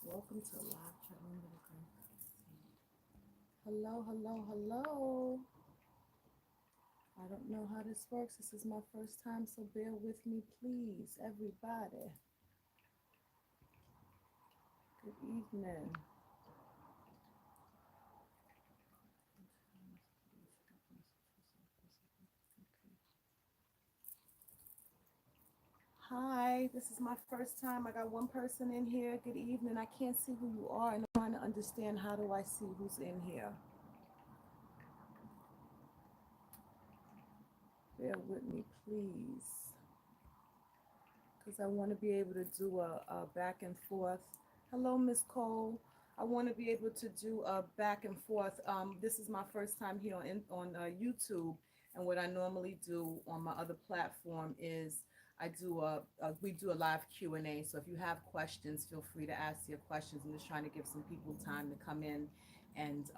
Welcome to Live Chat Room with a Girl. Hello, hello, hello. I don't know how this works. This is my first time, so bear with me, please, everybody. Good evening. Hi, this is my first time. I got one person in here. Good evening. I can't see who you are, and I'm trying to understand how do I see who's in here. Bear with me, please, because I want to be able to do a back and forth. Hello, Miss Cole. I want to be able to do a back and forth. This is my first time here on YouTube, and what I normally do on my other platform is we do a live Q&A. So if you have questions, feel free to ask your questions. I'm just trying to give some people time to come in and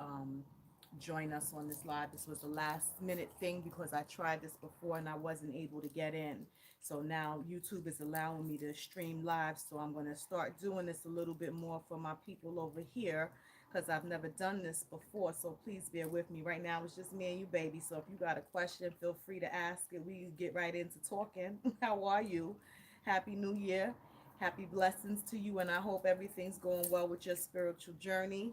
join us on this live. This was a last minute thing because I tried this before and I wasn't able to get in. So now YouTube is allowing me to stream live. So I'm going to start doing this a little bit more for my people over here because I've never done this before. So please bear with me. Right now it's just me and you, baby. So if you got a question, feel free to ask it. We get right into talking. How are you? Happy New Year. Happy blessings to you. And I hope everything's going well with your spiritual journey.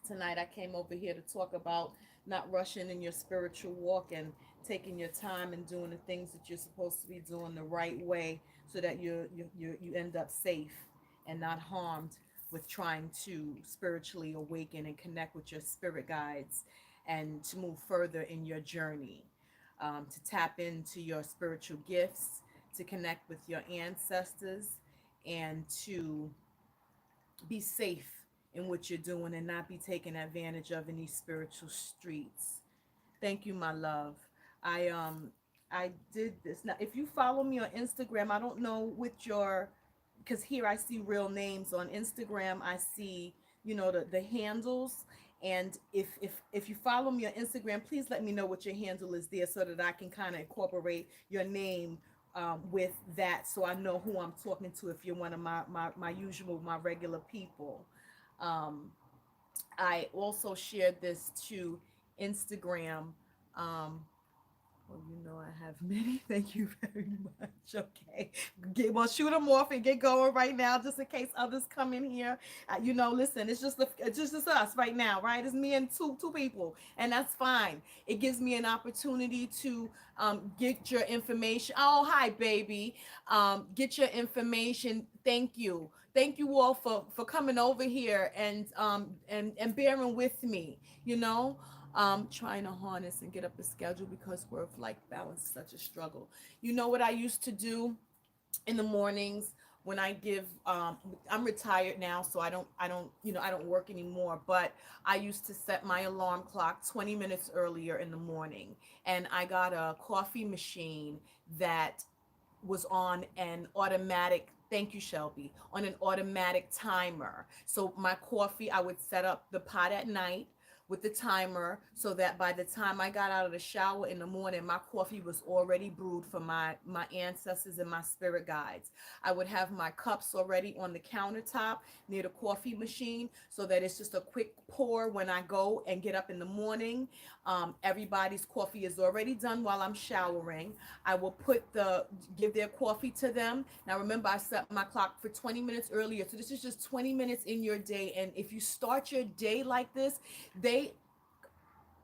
Tonight I came over here to talk about not rushing in your spiritual walk and taking your time and doing the things that you're supposed to be doing the right way so that you end up safe and not harmed with trying to spiritually awaken and connect with your spirit guides and to move further in your journey, to tap into your spiritual gifts, to connect with your ancestors, and to be safe in what you're doing and not be taken advantage of in these spiritual streets. Thank you, my love. I did this. Now, if you follow me on Instagram, I don't know what your, because here I see real names on Instagram. I see, the handles. And if you follow me on Instagram, please let me know what your handle is there so that I can kind of incorporate your name with that, so I know who I'm talking to if you're one of my usual, my regular people. Um, I also shared this to Instagram. Um, well, I have many. Thank you very much. Okay. Well, shoot them off and get going right now, just in case others come in here. Listen, it's just us right now, right? It's me and two people, and that's fine. It gives me an opportunity to get your information. Oh, hi, baby. Get your information. Thank you all for coming over here and bearing with me. You know trying to harness and get up a schedule because work-life balance is such a struggle. You know what I used to do in the mornings when I give I'm retired now, so I don't work anymore, but I used to set my alarm clock 20 minutes earlier in the morning, and I got a coffee machine that was on an automatic, thank you, Shelby, on an automatic timer. So my coffee, I would set up the pot at night with the timer so that by the time I got out of the shower in the morning, my coffee was already brewed for my ancestors and my spirit guides. I would have my cups already on the countertop near the coffee machine so that it's just a quick pour when I go and get up in the morning. Everybody's coffee is already done while I'm showering. I will give their coffee to them. Now remember, I set my clock for 20 minutes earlier. So this is just 20 minutes in your day. And if you start your day like this, they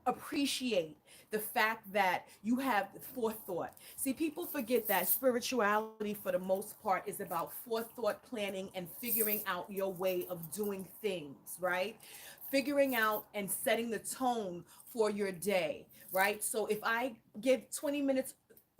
appreciate the fact that you have forethought. See, people forget that spirituality, for the most part, is about forethought, planning, and figuring out your way of doing things, right? Figuring out and setting the tone for your day, right? So if I give 20 minutes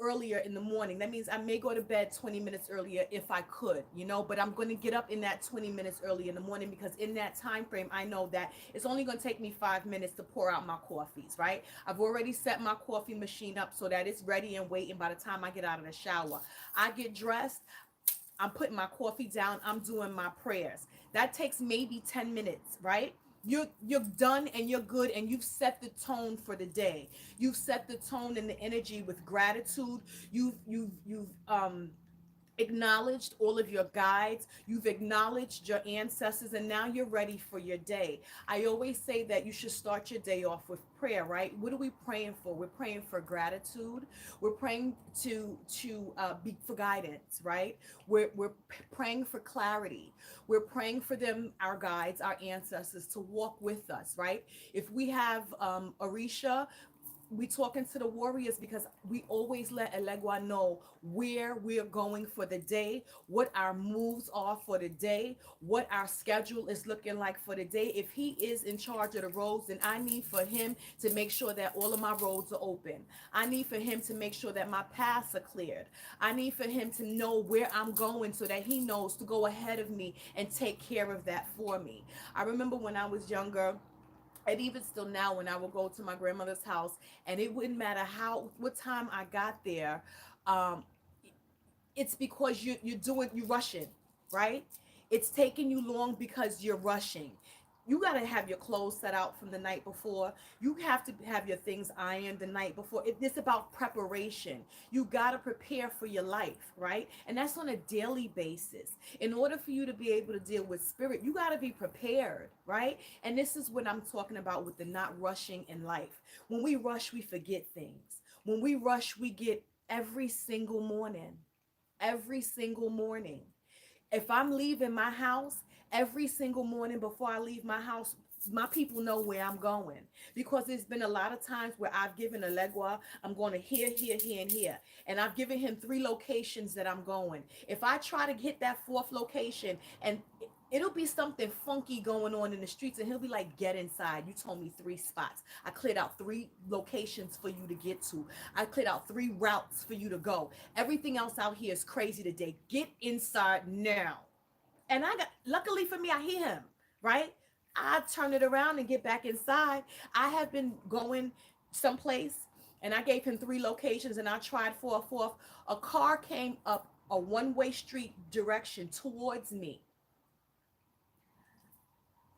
earlier in the morning, that means I may go to bed 20 minutes earlier if I could, but I'm going to get up in that 20 minutes early in the morning, because in that time frame I know that it's only going to take me 5 minutes to pour out my coffees, right? I've already set my coffee machine up so that it's ready and waiting by the time I get out of the shower. I get dressed, I'm putting my coffee down, I'm doing my prayers. That takes maybe 10 minutes, right? You're done and you're good, and you've set the tone for the day. You've set the tone and the energy with gratitude. You've acknowledged all of your guides, you've acknowledged your ancestors, and now you're ready for your day. I always say that you should start your day off with prayer, right? What are we praying for? We're praying for gratitude. We're praying to be for guidance, right? We're praying for clarity. We're praying for them, our guides, our ancestors, to walk with us, right? If we have Orisha, we talking to the warriors because we always let Elegua know where we're going for the day, what our moves are for the day, what our schedule is looking like for the day. If he is in charge of the roads, then I need for him to make sure that all of my roads are open. I need for him to make sure that my paths are cleared. I need for him to know where I'm going so that he knows to go ahead of me and take care of that for me. I remember when I was younger, and even still now, when I will go to my grandmother's house, and it wouldn't matter what time I got there, um, it's because you're rushing, right? It's taking you long because you're rushing. You got to have your clothes set out from the night before. You have to have your things ironed the night before. It's about preparation. You got to prepare for your life, right? And that's on a daily basis. In order for you to be able to deal with spirit, you got to be prepared, right? And this is what I'm talking about with the not rushing in life. When we rush, we forget things. When we rush, we get every single morning, every single morning. If I'm leaving my house, every single morning before I leave my house, my people know where I'm going, because there's been a lot of times where I've given a legua, I'm going to here, here, here, and here, and I've given him 3 locations that I'm going. If I try to hit that 4th location, and it'll be something funky going on in the streets, and he'll be like, get inside, you told me 3 spots, I cleared out 3 locations for you to get to, I cleared out 3 routes for you to go, everything else out here is crazy today, get inside now. And I got, luckily for me, I hear him, right? I turn it around and get back inside. I have been going someplace, and I gave him 3 locations, and I tried for a 4th. A car came up a one-way street direction towards me.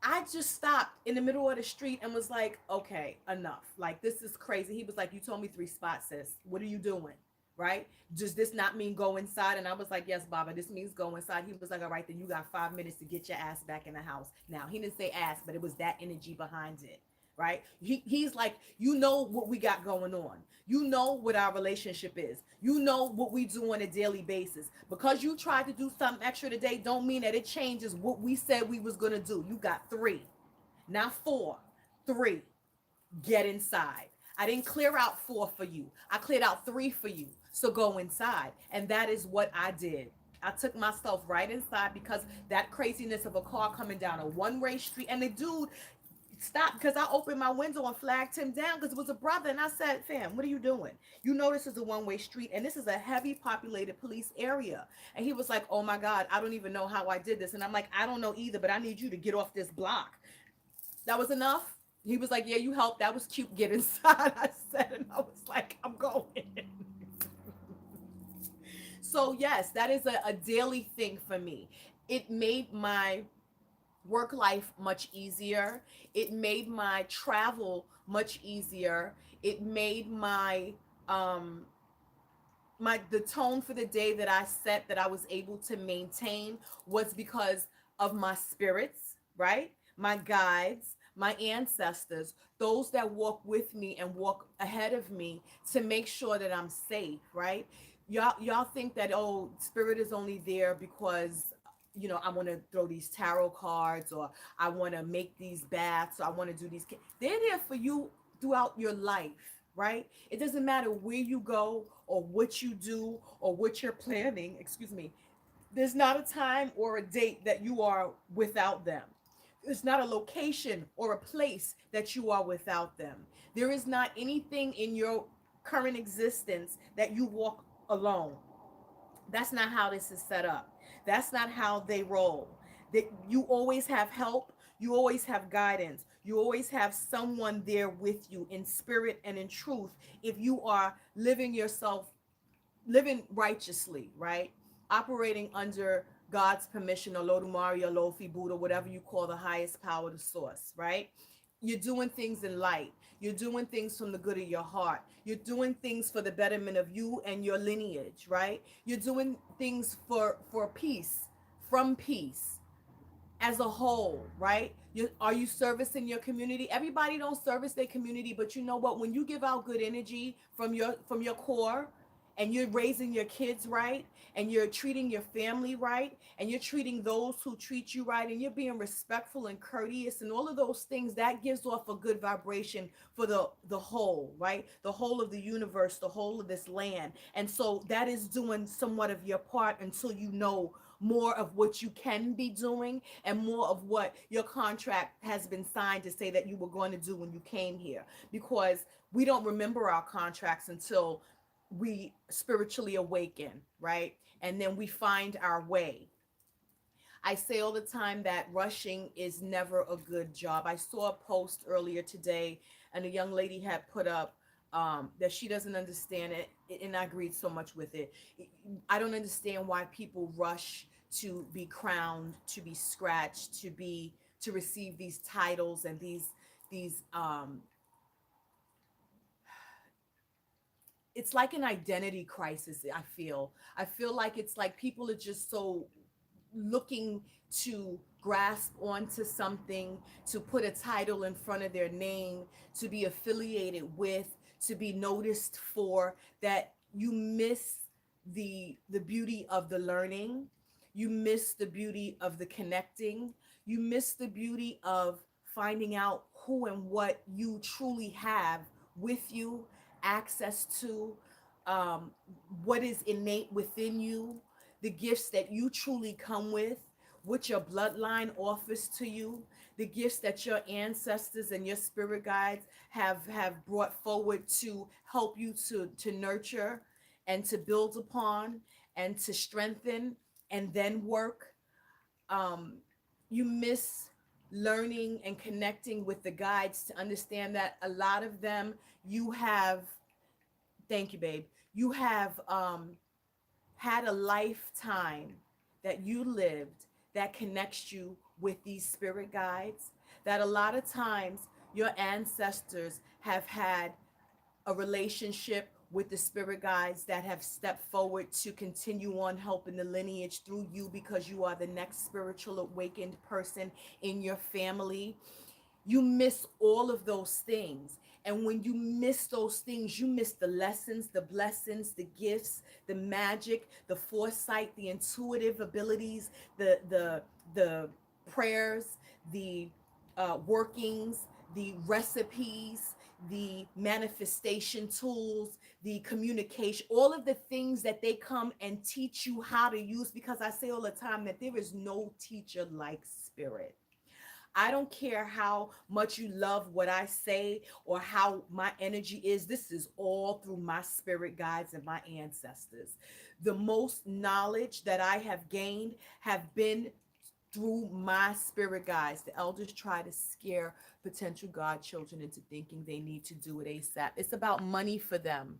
I just stopped in the middle of the street and was like, okay, enough. Like, this is crazy. He was like, you told me 3 spots, sis. What are you doing? Right? Does this not mean go inside? And I was like, yes, Baba, this means go inside. He was like, all right, then you got 5 minutes to get your ass back in the house. Now, he didn't say ass, but it was that energy behind it. Right? He's like, you know what we got going on. You know what our relationship is. You know what we do on a daily basis. Because you tried to do something extra today, don't mean that it changes what we said we was gonna do. You got 3, not 4. 3. Get inside. I didn't clear out 4 for you. I cleared out 3 for you. So go inside. And that is what I did. I took myself right inside because that craziness of a car coming down a one-way street, and the dude stopped because I opened my window and flagged him down because it was a brother, and I said, fam, what are you doing? You know this is a one-way street, and this is a heavy populated police area. And he was like, oh my God, I don't even know how I did this. And I'm like, I don't know either, but I need you to get off this block. That was enough. He was like, yeah, you helped. That was cute. Get inside. I said, and I was like, I'm going. So yes, that is a daily thing for me. It made my work life much easier. It made my travel much easier. It made um my the tone for the day that I set, that I was able to maintain, was because of my spirits, right? My guides, my ancestors, those that walk with me and walk ahead of me to make sure that I'm safe, right? Y'all think that, oh, spirit is only there because, I want to throw these tarot cards, or I want to make these baths, or I want to do these. They're there for you throughout your life, right? It doesn't matter where you go or what you do or what you're planning. Excuse me. There's not a time or a date that you are without them. There's not a location or a place that you are without them. There is not anything in your current existence that you walk alone. That's not how this is set up. That's not how they roll. That you always have help, you always have guidance, you always have someone there with you in spirit and in truth, if you are living righteously, right? Operating under God's permission, or Lodumari, or Lofi, Buddha, whatever you call the highest power, the source, right? you're doing things in light. You're doing things from the good of your heart. You're doing things for the betterment of you and your lineage, right? You're doing things for peace, from peace as a whole, right? Are you servicing your community? Everybody don't service their community, but you know what? When you give out good energy from your core, and you're raising your kids right, and you're treating your family right, and you're treating those who treat you right, and you're being respectful and courteous, and all of those things, that gives off a good vibration for the whole, right? The whole of the universe, the whole of this land. And so that is doing somewhat of your part until you know more of what you can be doing, and more of what your contract has been signed to say that you were going to do when you came here. Because we don't remember our contracts until we spiritually awaken, right? And then we find our way. I say all the time that rushing is never a good job. I saw a post earlier today, and a young lady had put up that she doesn't understand it, and I agreed so much with it. I don't understand why people rush to be crowned, to be scratched, to receive these titles and these. It's like an identity crisis. I feel like it's like people are just so looking to grasp onto something, to put a title in front of their name, to be affiliated with, to be noticed for, that you miss the beauty of the learning. You miss the beauty of the connecting. You miss the beauty of finding out who and what you truly have with you, access to, um, what is innate within you, the gifts that you truly come with, what your bloodline offers to you, the gifts that your ancestors and your spirit guides have brought forward to help you to nurture and to build upon and to strengthen and then work. um, you miss learning and connecting with the guides to understand that a lot of them you have, thank you babe, you have had a lifetime that you lived that connects you with these spirit guides, that a lot of times your ancestors have had a relationship with the spirit guides that have stepped forward to continue on helping the lineage through you, because you are the next spiritual awakened person in your family. You miss all of those things. And when you miss those things, you miss the lessons, the blessings, the gifts, the magic, the foresight, the intuitive abilities, the prayers, the workings, the recipes, the manifestation tools, the communication, all of the things that they come and teach you how to use. Because I say all the time that there is no teacher like spirit. I don't care how much you love what I say or how my energy is. This is all through my spirit guides and my ancestors. The most knowledge that I have gained have been through my spirit guides. The elders try to scare potential godchildren into thinking they need to do it ASAP. It's about money for them,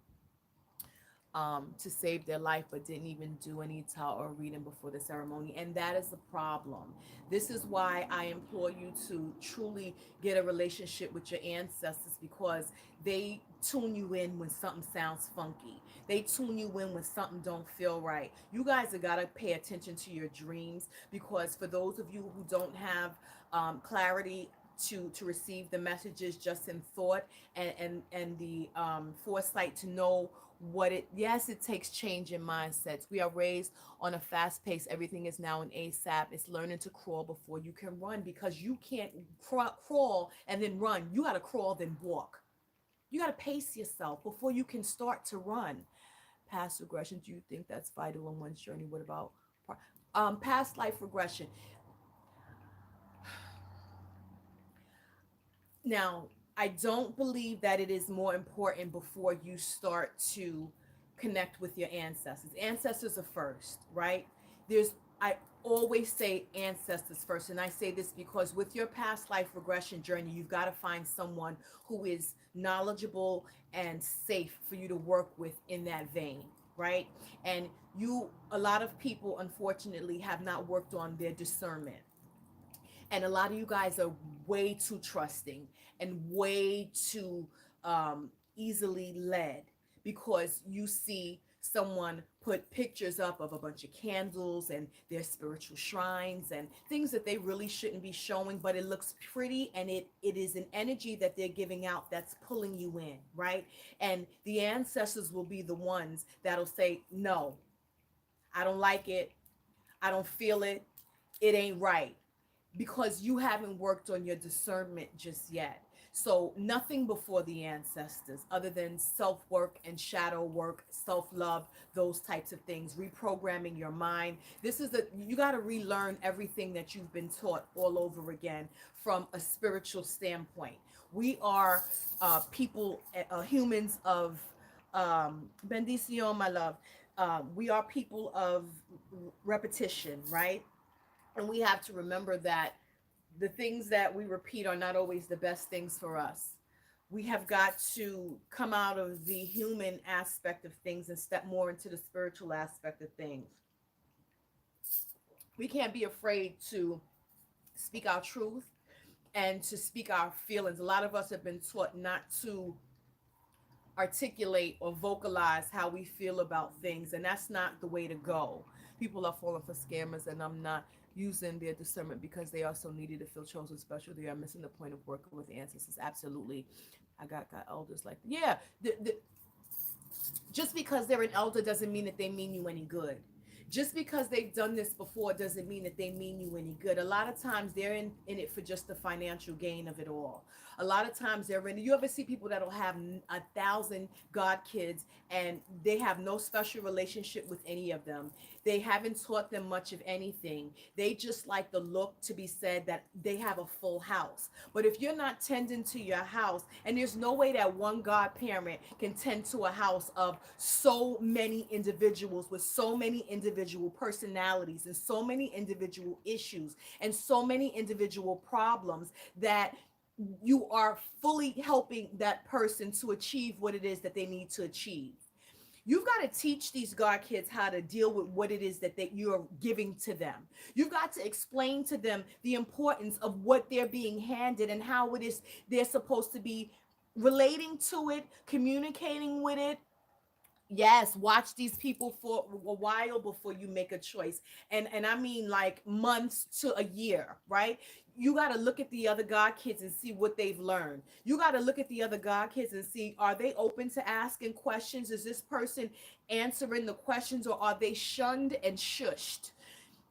to save their life, but didn't even do any Tao or reading before the ceremony. And that is the problem. This is why I implore you to truly get a relationship with your ancestors, because they tune you in when something sounds funky. They tune you in when something don't feel right. You guys have got to pay attention to your dreams, because for those of you who don't have clarity to receive the messages just in thought, and the foresight to know what it, yes, it takes change in mindsets. We are raised on a fast pace. Everything is now an ASAP. It's learning to crawl before you can run, because you can't crawl and then run. You got to crawl then walk. You got to pace yourself before you can start to run. Past regression, do you think that's vital in one's journey? What about past life regression? Now, I don't believe that it is more important before you start to connect with your ancestors. Ancestors are first, right? I always say ancestors first. And I say this because with your past life regression journey, you've got to find someone who is knowledgeable and safe for you to work with in that vein, right? And a lot of people, unfortunately, have not worked on their discernment. And a lot of you guys are way too trusting and way too easily led because you see someone put pictures up of a bunch of candles and their spiritual shrines and things that they really shouldn't be showing, but it looks pretty, and it is an energy that they're giving out that's pulling you in, right? And the ancestors will be the ones that'll say, no, I don't like it, I don't feel it, it ain't right, because you haven't worked on your discernment just yet. So nothing before the ancestors other than self-work and shadow work, self-love, those types of things, reprogramming your mind. This is you got to relearn everything that you've been taught all over again from a spiritual standpoint. We are people, humans of bendición, my love. We are people of repetition, right? And we have to remember that the things that we repeat are not always the best things for us. We have got to come out of the human aspect of things and step more into the spiritual aspect of things. We can't be afraid to speak our truth and to speak our feelings. A lot of us have been taught not to articulate or vocalize how we feel about things, and that's not the way to go. People are falling for scammers, and I'm not using their discernment because they are so needy to feel chosen special. They are missing the point of working with the ancestors. Absolutely. I got elders like, yeah, just because they're an elder doesn't mean that they mean you any good. Just because they've done this before doesn't mean that they mean you any good. A lot of times they're in it for just the financial gain of it all. A lot of times they're in. You ever see people that'll have 1,000 god kids and they have no special relationship with any of them. They haven't taught them much of anything. They just like the look to be said that they have a full house. But if you're not tending to your house, and there's no way that one godparent can tend to a house of so many individuals with so many individual personalities and so many individual issues and so many individual problems, that you are fully helping that person to achieve what it is that they need to achieve. You've got to teach these God kids how to deal with what it is that you're giving to them. You've got to explain to them the importance of what they're being handed and how it is they're supposed to be relating to it, communicating with it. Yes, watch these people for a while before you make a choice. And I mean like months to a year, right? You got to look at the other God kids and see what they've learned. You got to look at the other God kids and see, are they open to asking questions? Is this person answering the questions, or are they shunned and shushed?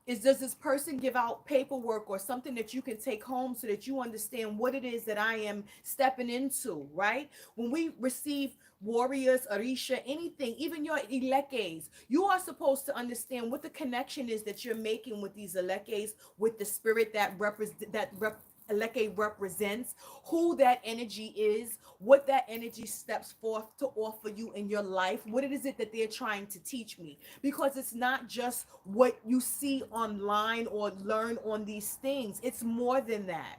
Does this person give out paperwork or something that you can take home so that you understand what it is that I am stepping into, right? When we receive warriors, Arisha, anything, even your elekes, you are supposed to understand what the connection is that you're making with these elekes, with the spirit that Eleke represents, who that energy is, what that energy steps forth to offer you in your life, what it is it that they're trying to teach me. Because it's not just what you see online or learn on these things, it's more than that.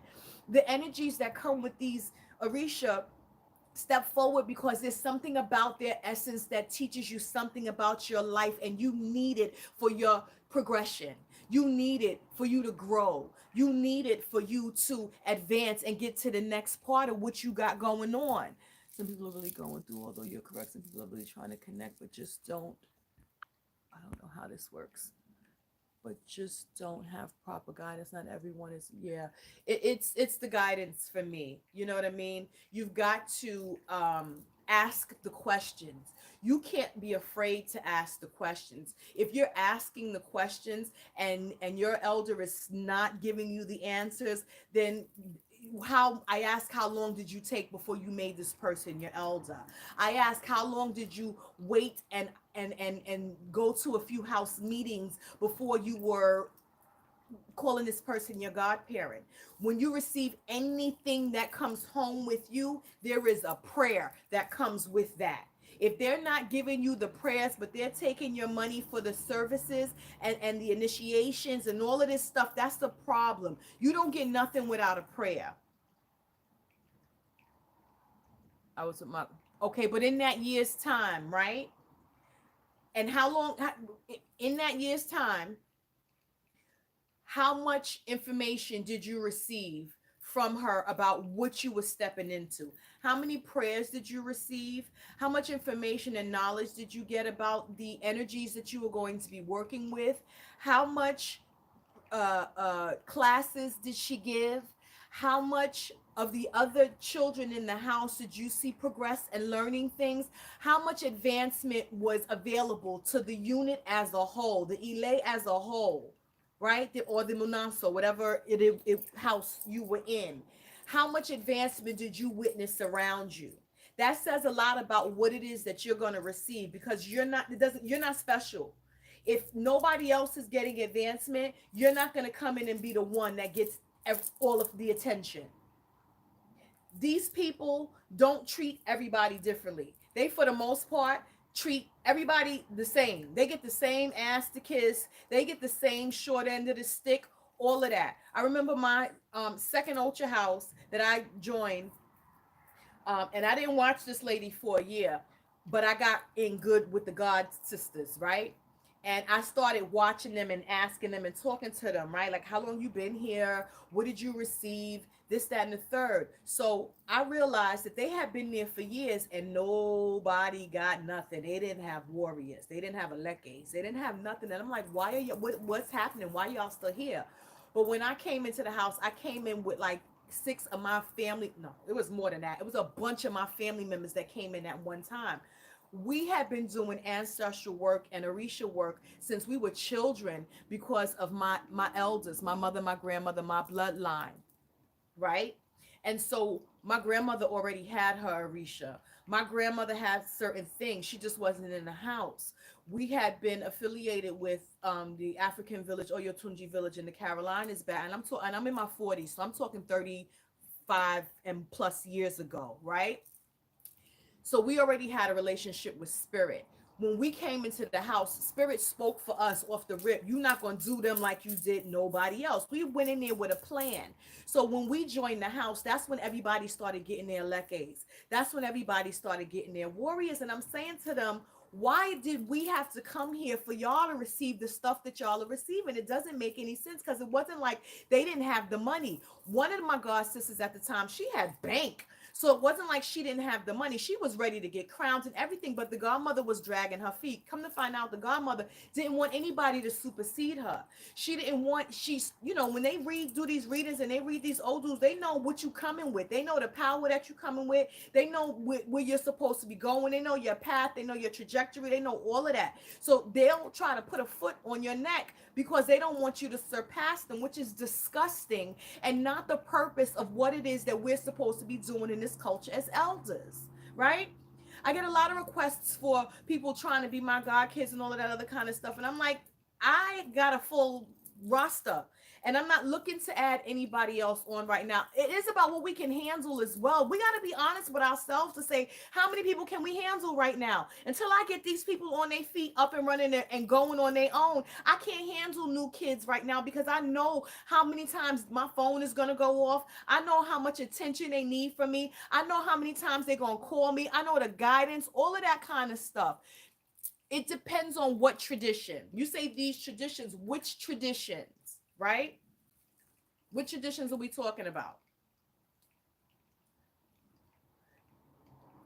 The energies that come with these Orisha step forward because there's something about their essence that teaches you something about your life, and you need it for your progression. You need it for you to grow. You need it for you to advance and get to the next part of what you got going on. Some people are really going through, although you're correct, some people are really trying to connect, but just don't, I don't know how this works, but just don't have proper guidance. Not everyone is, yeah, it's the guidance for me, you know what I mean? You've got to ask the questions. You can't be afraid to ask the questions. If you're asking the questions and your elder is not giving you the answers, then I ask, how long did you take before you made this person your elder? I ask, how long did you wait and go to a few house meetings before you were calling this person your godparent? When you receive anything that comes home with you, there is a prayer that comes with that. If they're not giving you the prayers, but they're taking your money for the services and the initiations and all of this stuff, that's the problem. You don't get nothing without a prayer. I was with my, okay, but in that year's time, right? And how long, in that year's time, How much information did you receive from her about what you were stepping into? How many prayers did you receive? How much information and knowledge did you get about the energies that you were going to be working with? How much classes did she give? How much of the other children in the house did you see progress and learning things? How much advancement was available to the unit as a whole, the Ile as a whole, right? Or the Munaso, whatever house you were in. How much advancement did you witness around you? That says a lot about what it is that you're going to receive, because you're not special. If nobody else is getting advancement, you're not going to come in and be the one that gets all of the attention. These people don't treat everybody differently. They, for the most part, treat everybody the same. They get the same ass to kiss. They get the same short end of the stick, all of that. I remember my second Ultra house that I joined, and I didn't watch this lady for a year, but I got in good with the God sisters, right? And I started watching them and asking them and talking to them, right? Like, how long you been here? What did you receive? This, that, and the third. So I realized that they had been there for years and nobody got nothing. They didn't have warriors. They didn't have elekes. They didn't have nothing. And I'm like, why are you? What's happening? Why y'all still here? But when I came into the house, I came in with like six of my family. No, it was more than that. It was a bunch of my family members that came in at one time. We had been doing ancestral work and Orisha work since we were children because of my elders, my mother, my grandmother, my bloodline, right? And so my grandmother already had her Orisha. My grandmother had certain things. She just wasn't in the house. We had been affiliated with the African village, Oyotunji village in the Carolinas back, and I'm in my 40s, so I'm talking 35 and plus years ago, right? So we already had a relationship with spirit. When we came into the house, spirit spoke for us off the rip. You're not going to do them like you did nobody else. We went in there with a plan. So when we joined the house, that's when everybody started getting their lekes. That's when everybody started getting their warriors. And I'm saying to them, why did we have to come here for y'all to receive the stuff that y'all are receiving? It doesn't make any sense, because it wasn't like they didn't have the money. One of my god sisters at the time, she had bank. So it wasn't like she didn't have the money. She was ready to get crowns and everything, but the godmother was dragging her feet. Come to find out, the godmother didn't want anybody to supersede her. She didn't want, when they do these readings and they read these odus, they know what you coming with. They know the power that you coming with. They know where you're supposed to be going. They know your path. They know your trajectory. They know all of that. So they'll try to put a foot on your neck because they don't want you to surpass them, which is disgusting and not the purpose of what it is that we're supposed to be doing in this culture as elders, right? I get a lot of requests for people trying to be my god kids and all of that other kind of stuff, and I'm like, I got a full roster and I'm not looking to add anybody else on right now. It is about what we can handle as well. We got to be honest with ourselves to say, how many people can we handle right now? Until I get these people on their feet up and running and going on their own, I can't handle new kids right now, because I know how many times my phone is going to go off. I know how much attention they need from me. I know how many times they're going to call me. I know the guidance, all of that kind of stuff. It depends on what tradition. You say these traditions, which traditions, right? Which traditions are we talking about?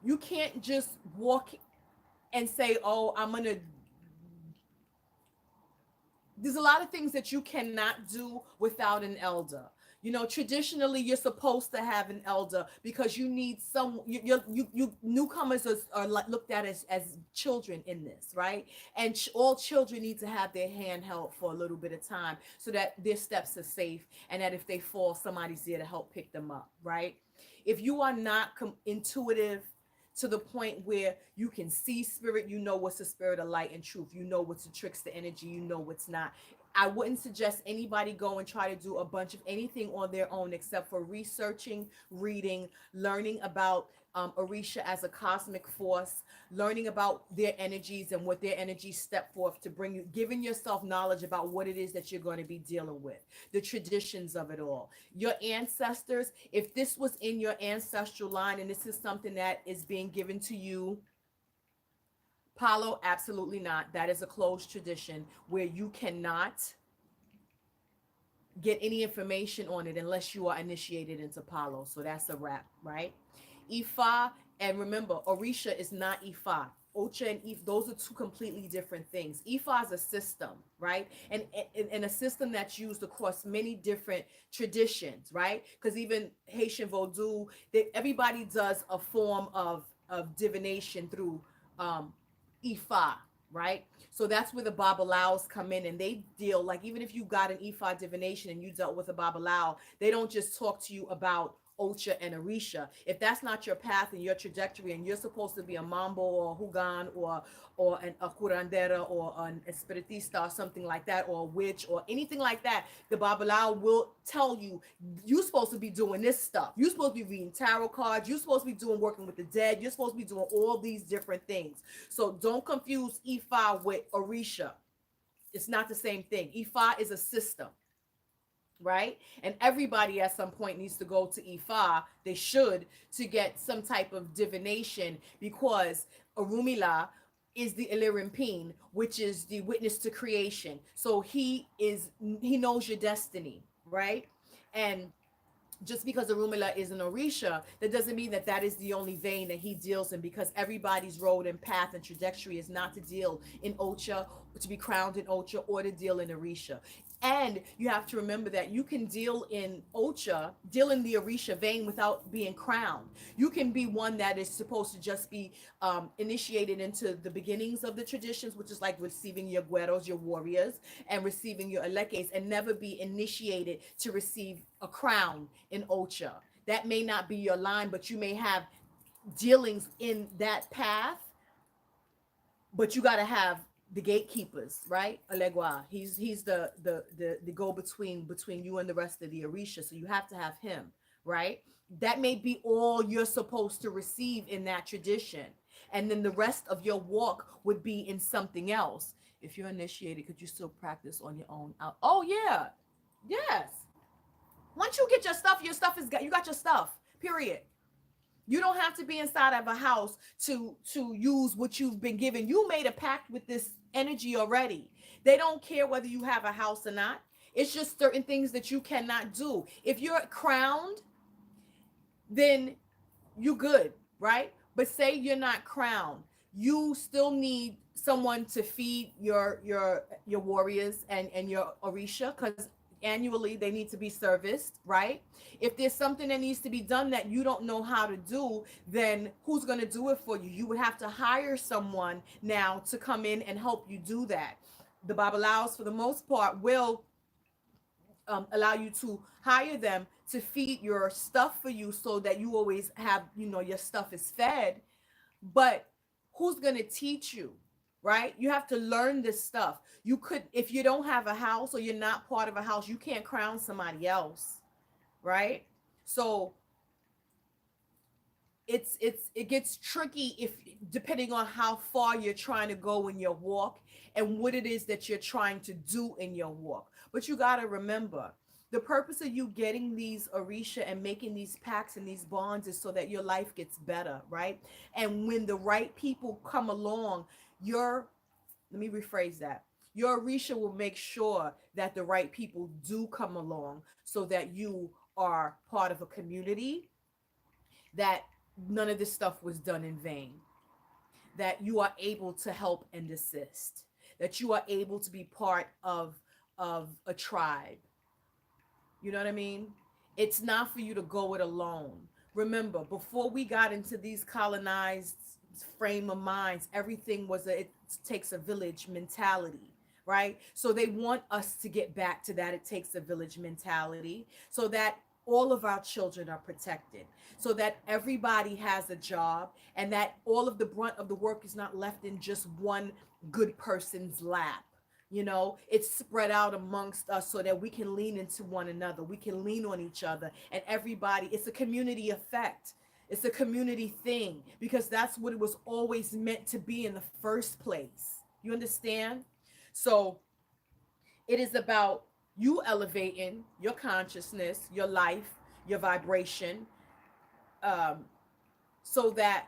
You can't just walk and say, oh, there's a lot of things that you cannot do without an elder. Traditionally you're supposed to have an elder because you need you newcomers are looked at as children in this, right? And all children need to have their hand held for a little bit of time so that their steps are safe, and that if they fall, somebody's there to help pick them up, right? If you are not intuitive to the point where you can see spirit, you know what's the spirit of light and truth, you know what's the tricks, the energy, you know what's not. I wouldn't suggest anybody go and try to do a bunch of anything on their own except for researching, reading, learning about Orisha as a cosmic force, learning about their energies and what their energies step forth to bring you, giving yourself knowledge about what it is that you're going to be dealing with, the traditions of it all. Your ancestors, if this was in your ancestral line and this is something that is being given to you, Paulo, absolutely not. That is a closed tradition where you cannot get any information on it unless you are initiated into Palo. So that's a wrap, right? Ifa, and remember, Orisha is not Ifa. Ocha and If, those are two completely different things. Ifa is a system, right? And a system that's used across many different traditions, right? Because even Haitian Vodou, everybody does a form of divination through Ifa, right? So that's where the Babalaos come in, and they deal, like, even if you got an Ifa divination and you dealt with a Babalao, they don't just talk to you about Ocha and Orisha. If that's not your path and your trajectory, and you're supposed to be a Mambo or a Hugan or a curandera or an espiritista or something like that, or a witch or anything like that, the Babalao will tell you, you're supposed to be doing this stuff. You're supposed to be reading tarot cards. You're supposed to be doing working with the dead. You're supposed to be doing all these different things. So don't confuse Ifa with Orisha. It's not the same thing. Ifa is a system, right? And everybody at some point needs to go to Ifa. They should, to get some type of divination, because Orumila is the Ilirimpin, which is the witness to creation. So he knows your destiny, right? And just because Orumila is an Orisha, that doesn't mean that that is the only vein that he deals in, because everybody's road and path and trajectory is not to deal in Ocha, to be crowned in Ocha, or to deal in Orisha. And you have to remember that you can deal in Ocha, deal in the Orisha vein without being crowned. You can be one that is supposed to just be initiated into the beginnings of the traditions, which is like receiving your gueros, your warriors, and receiving your elekes, and never be initiated to receive a crown in Ocha. That may not be your line, but you may have dealings in that path, but you got to have the gatekeepers, right? Alegua. He's the go between you and the rest of the Orisha. So you have to have him, right? That may be all you're supposed to receive in that tradition. And then the rest of your walk would be in something else. If you're initiated, could you still practice on your own? Oh yeah. Yes. Once you get your stuff is got, you got your stuff. Period. You don't have to be inside of a house to use what you've been given. You made a pact with this energy already. They don't care whether you have a house or not. It's just certain things that you cannot do. If you're crowned, then you good, right? But say you're not crowned, you still need someone to feed your warriors and your Orisha, because annually they need to be serviced, right? If there's something that needs to be done that you don't know how to do, then who's going to do it for you? You would have to hire someone now to come in and help you do that. The Babalaos, for the most part, will allow you to hire them to feed your stuff for you, so that you always have, your stuff is fed. But who's going to teach you, right? You have to learn this stuff. You could, if you don't have a house or you're not part of a house, you can't crown somebody else, right? So it gets tricky, if depending on how far you're trying to go in your walk and what it is that you're trying to do in your walk. But you got to remember, the purpose of you getting these Orisha and making these pacts and these bonds is so that your life gets better, right? And when the right people come along, let me rephrase that. Your Orisha will make sure that the right people do come along, so that you are part of a community, that none of this stuff was done in vain, that you are able to help and assist, that you are able to be part of a tribe. You know what I mean? It's not for you to go it alone. Remember, before we got into these colonized frame of minds, everything was it takes a village mentality, right? So they want us to get back to that. It takes a village mentality, so that all of our children are protected, so that everybody has a job, and that all of the brunt of the work is not left in just one good person's lap. It's spread out amongst us, so that we can lean into one another. We can lean on each other, and everybody, it's a community effect. It's a community thing, because that's what it was always meant to be in the first place. You understand? So it is about you elevating your consciousness, your life, your vibration, so that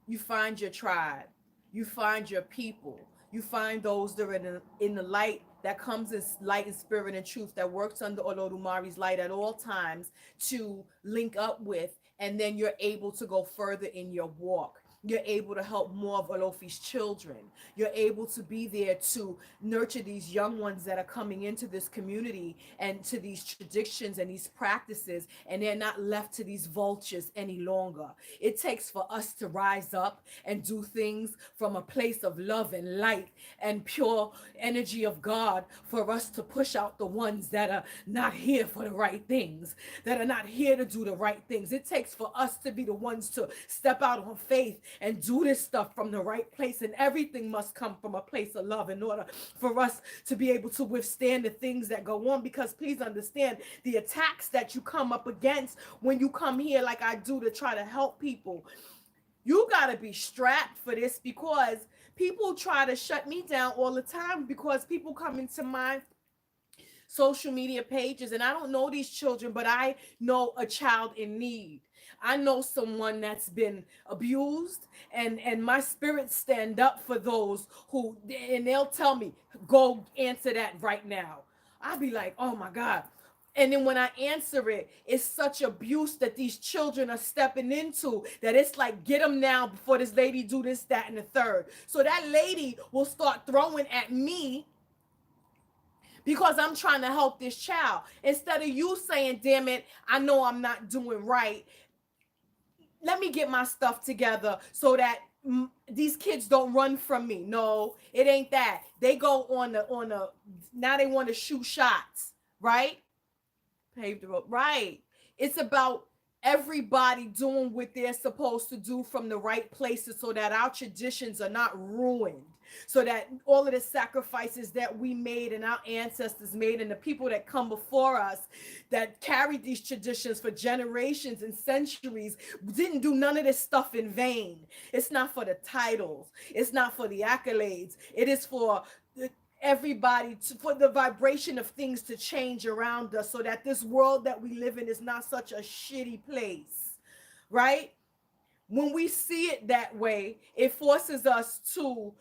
you find your tribe, you find your people, you find those that are in the light that comes as light and spirit and truth, that works under Olodumari's light at all times to link up with, and then you're able to go further in your walk. You're able to help more of Olofi's children. You're able to be there to nurture these young ones that are coming into this community and to these traditions and these practices, and they're not left to these vultures any longer. It takes for us to rise up and do things from a place of love and light and pure energy of God, for us to push out the ones that are not here for the right things, that are not here to do the right things. It takes for us to be the ones to step out on faith and do this stuff from the right place, and everything must come from a place of love in order for us to be able to withstand the things that go on. Because please understand, the attacks that you come up against when you come here like I do to try to help people, you got to be strapped for this, because people try to shut me down all the time, because people come into my social media pages and I don't know these children, but I know a child in need. I know someone that's been abused, and my spirits stand up for those who, and they'll tell me, go answer that right now. I'll be like, oh my God. And then when I answer it, it's such abuse that these children are stepping into, that it's like, get them now before this lady do this, that, and the third. So that lady will start throwing at me because I'm trying to help this child. Instead of you saying, damn it, I know I'm not doing right, let me get my stuff together so that these kids don't run from me. No, it ain't that. They go on the now they want to shoot shots, right? Paved the road. Right. It's about everybody doing what they're supposed to do from the right places, so that our traditions are not ruined, so that all of the sacrifices that we made and our ancestors made and the people that come before us that carried these traditions for generations and centuries didn't do none of this stuff in vain. It's not for the titles. It's not for the accolades. It is for everybody for the vibration of things to change around us, so that this world that we live in is not such a shitty place, right? When we see it that way, it forces us to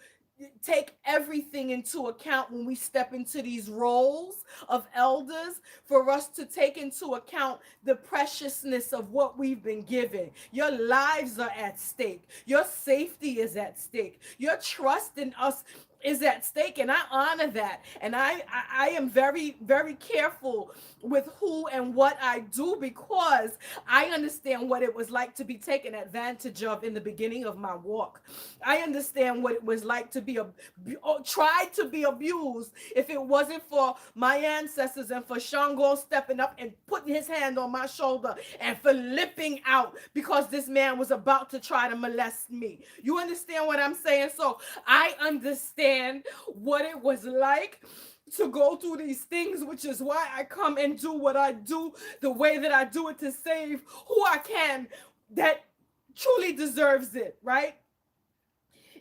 take everything into account when we step into these roles of elders, for us to take into account the preciousness of what we've been given. Your lives are at stake. Your safety is at stake. Your trust in us is at stake, and I honor that. And I am very, very careful with who and what I do, because I understand what it was like to be taken advantage of in the beginning of my walk. I understand what it was like to be tried to be abused if it wasn't for my ancestors and for Shango stepping up and putting his hand on my shoulder and for lipping out because this man was about to try to molest me. You understand what I'm saying? So I understand what it was like to go through these things, which is why I come and do what I do the way that I do it, to save who I can that truly deserves it, right?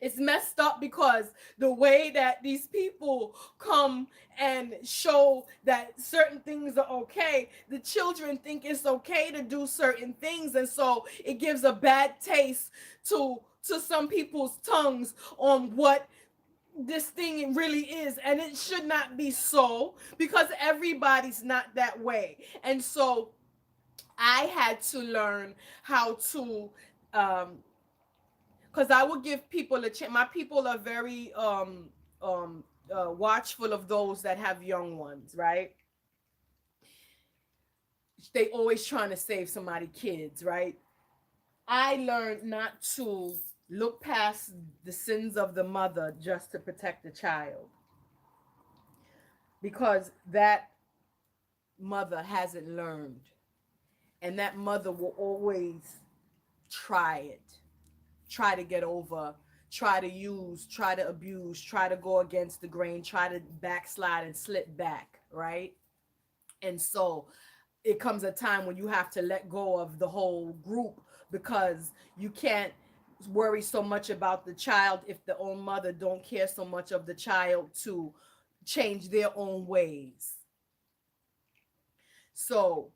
It's messed up because the way that these people come and show that certain things are okay, the children think it's okay to do certain things, and so it gives a bad taste to some people's tongues on what this thing really is. And it should not be so, because everybody's not that way. And so I had to learn how to because I will give people a chance. My people are very watchful of those that have young ones, right? They always trying to save somebody's kids, right? I learned not to look past the sins of the mother just to protect the child, because that mother hasn't learned, and that mother will always try to get over, try to use, try to abuse, try to go against the grain, try to backslide and slip back, right? And so it comes a time when you have to let go of the whole group, because you can't worry so much about the child if the own mother don't care so much of the child to change their own ways. So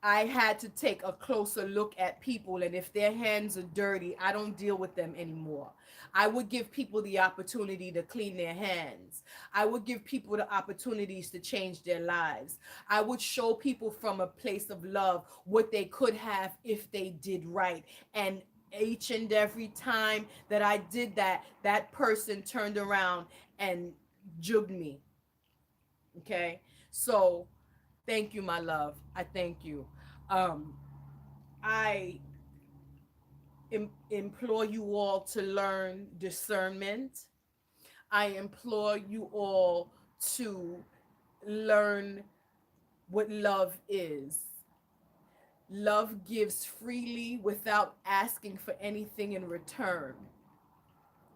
I had to take a closer look at people, and if their hands are dirty, I don't deal with them anymore. I would give people the opportunity to clean their hands. I would give people the opportunities to change their lives. I would show people from a place of love what they could have if they did right. And each and every time that I did that, that person turned around and jugged me. Okay? So thank you, my love. I thank you. Um, I implore you all to learn discernment. I implore you all to learn what love is. Love gives freely without asking for anything in return.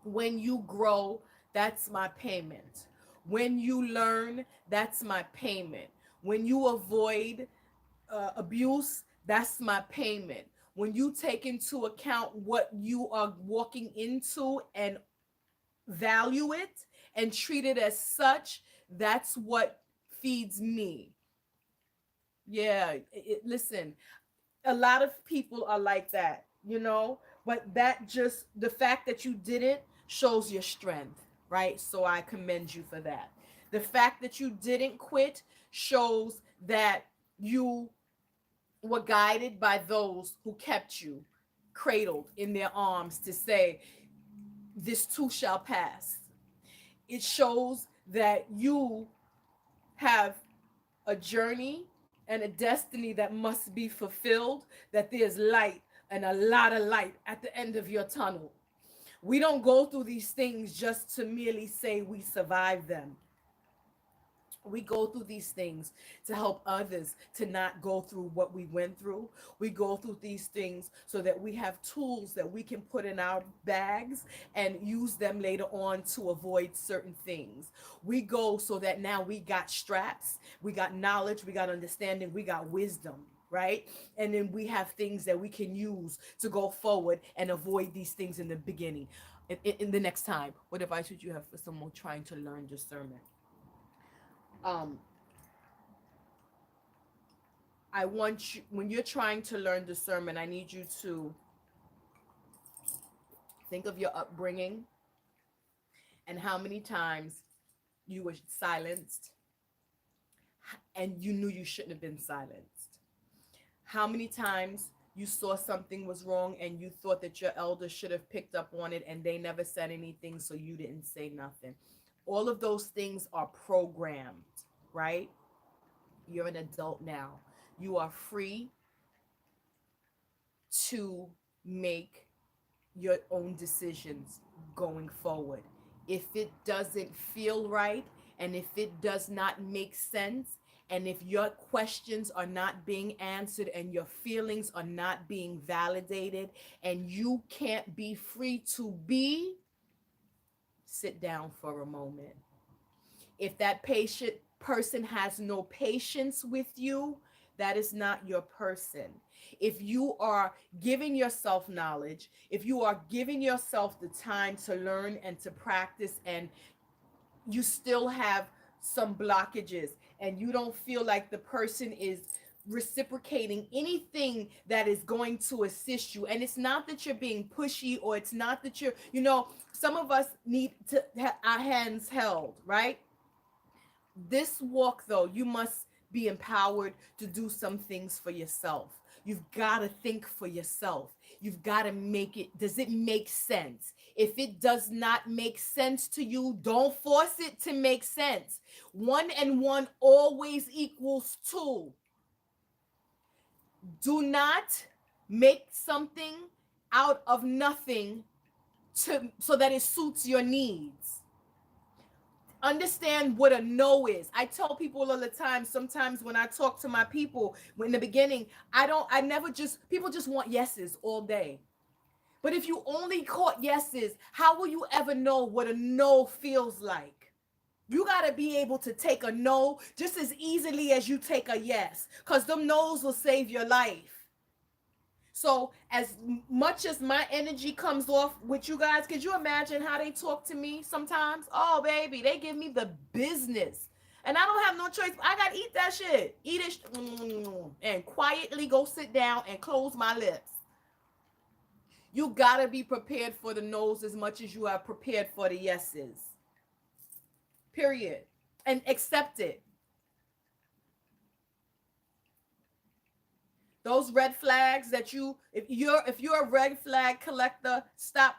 When you grow, that's my payment. When you learn, that's my payment. When you avoid abuse, that's my payment. When you take into account what you are walking into and value it and treat it as such, that's what feeds me. Yeah, listen, a lot of people are like that, but that just the fact that you didn't shows your strength, right? So I commend you for that. The fact that you didn't quit shows that you were guided by those who kept you cradled in their arms to say, this too shall pass. It shows that you have a journey and a destiny that must be fulfilled, that there's light and a lot of light at the end of your tunnel. We don't go through these things just to merely say we survived them. We go through these things to help others to not go through what we went through. We go through these things so that we have tools that we can put in our bags and use them later on to avoid certain things. We go so that now we got straps, we got knowledge, we got understanding, we got wisdom, right? And then we have things that we can use to go forward and avoid these things in the beginning. In the next time, what advice would you have for someone trying to learn discernment? um I want you, when you're trying to learn discernment, I need you to think of your upbringing and how many times you were silenced and you knew you shouldn't have been silenced. How many times you saw something was wrong and you thought that your elders should have picked up on it and they never said anything, so you didn't say nothing. All of those things are programmed, right? You're an adult now. You are free to make your own decisions going forward. If it doesn't feel right and if it does not make sense, and if your questions are not being answered and your feelings are not being validated and you can't be free to be, sit down for a moment. If that patient person has no patience with you, that is not your person. If you are giving yourself knowledge, if you are giving yourself the time to learn and to practice, and you still have some blockages and you don't feel like the person is reciprocating anything that is going to assist you, and it's not that you're being pushy, or it's not that you're, some of us need to have our hands held, right? This walk, though, you must be empowered to do some things for yourself. You've got to think for yourself. You've got to make it. Does it make sense? If it does not make sense to you, don't force it to make sense. 1 and 1 always equals 2. Do not make something out of nothing so that it suits your needs. Understand what a no is. I tell people all the time, sometimes when I talk to my people in the beginning, people just want yeses all day. But if you only caught yeses, how will you ever know what a no feels like? You got to be able to take a no just as easily as you take a yes, because them no's will save your life. So as much as my energy comes off with you guys, could you imagine how they talk to me sometimes? Oh, baby, they give me the business. And I don't have no choice. I gotta eat that shit. Eat it and quietly go sit down and close my lips. You gotta be prepared for the no's as much as you are prepared for the yeses. Period. And accept it. Those red flags that if you're a red flag collector, stop.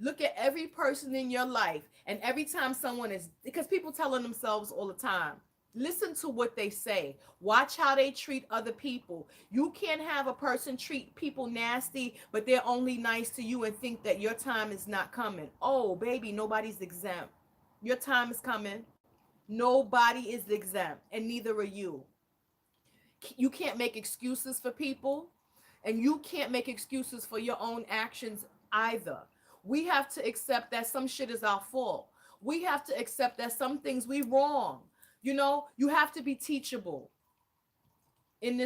Look at every person in your life, and every time someone is, because people telling themselves all the time, listen to what they say. Watch how they treat other people. You can't have a person treat people nasty, but they're only nice to you and think that your time is not coming. Oh, baby, nobody's exempt. Your time is coming. Nobody is exempt, and neither are you. You can't make excuses for people, and you can't make excuses for your own actions either. We have to accept that some shit is our fault. We have to accept that some things we wrong. You have to be teachable in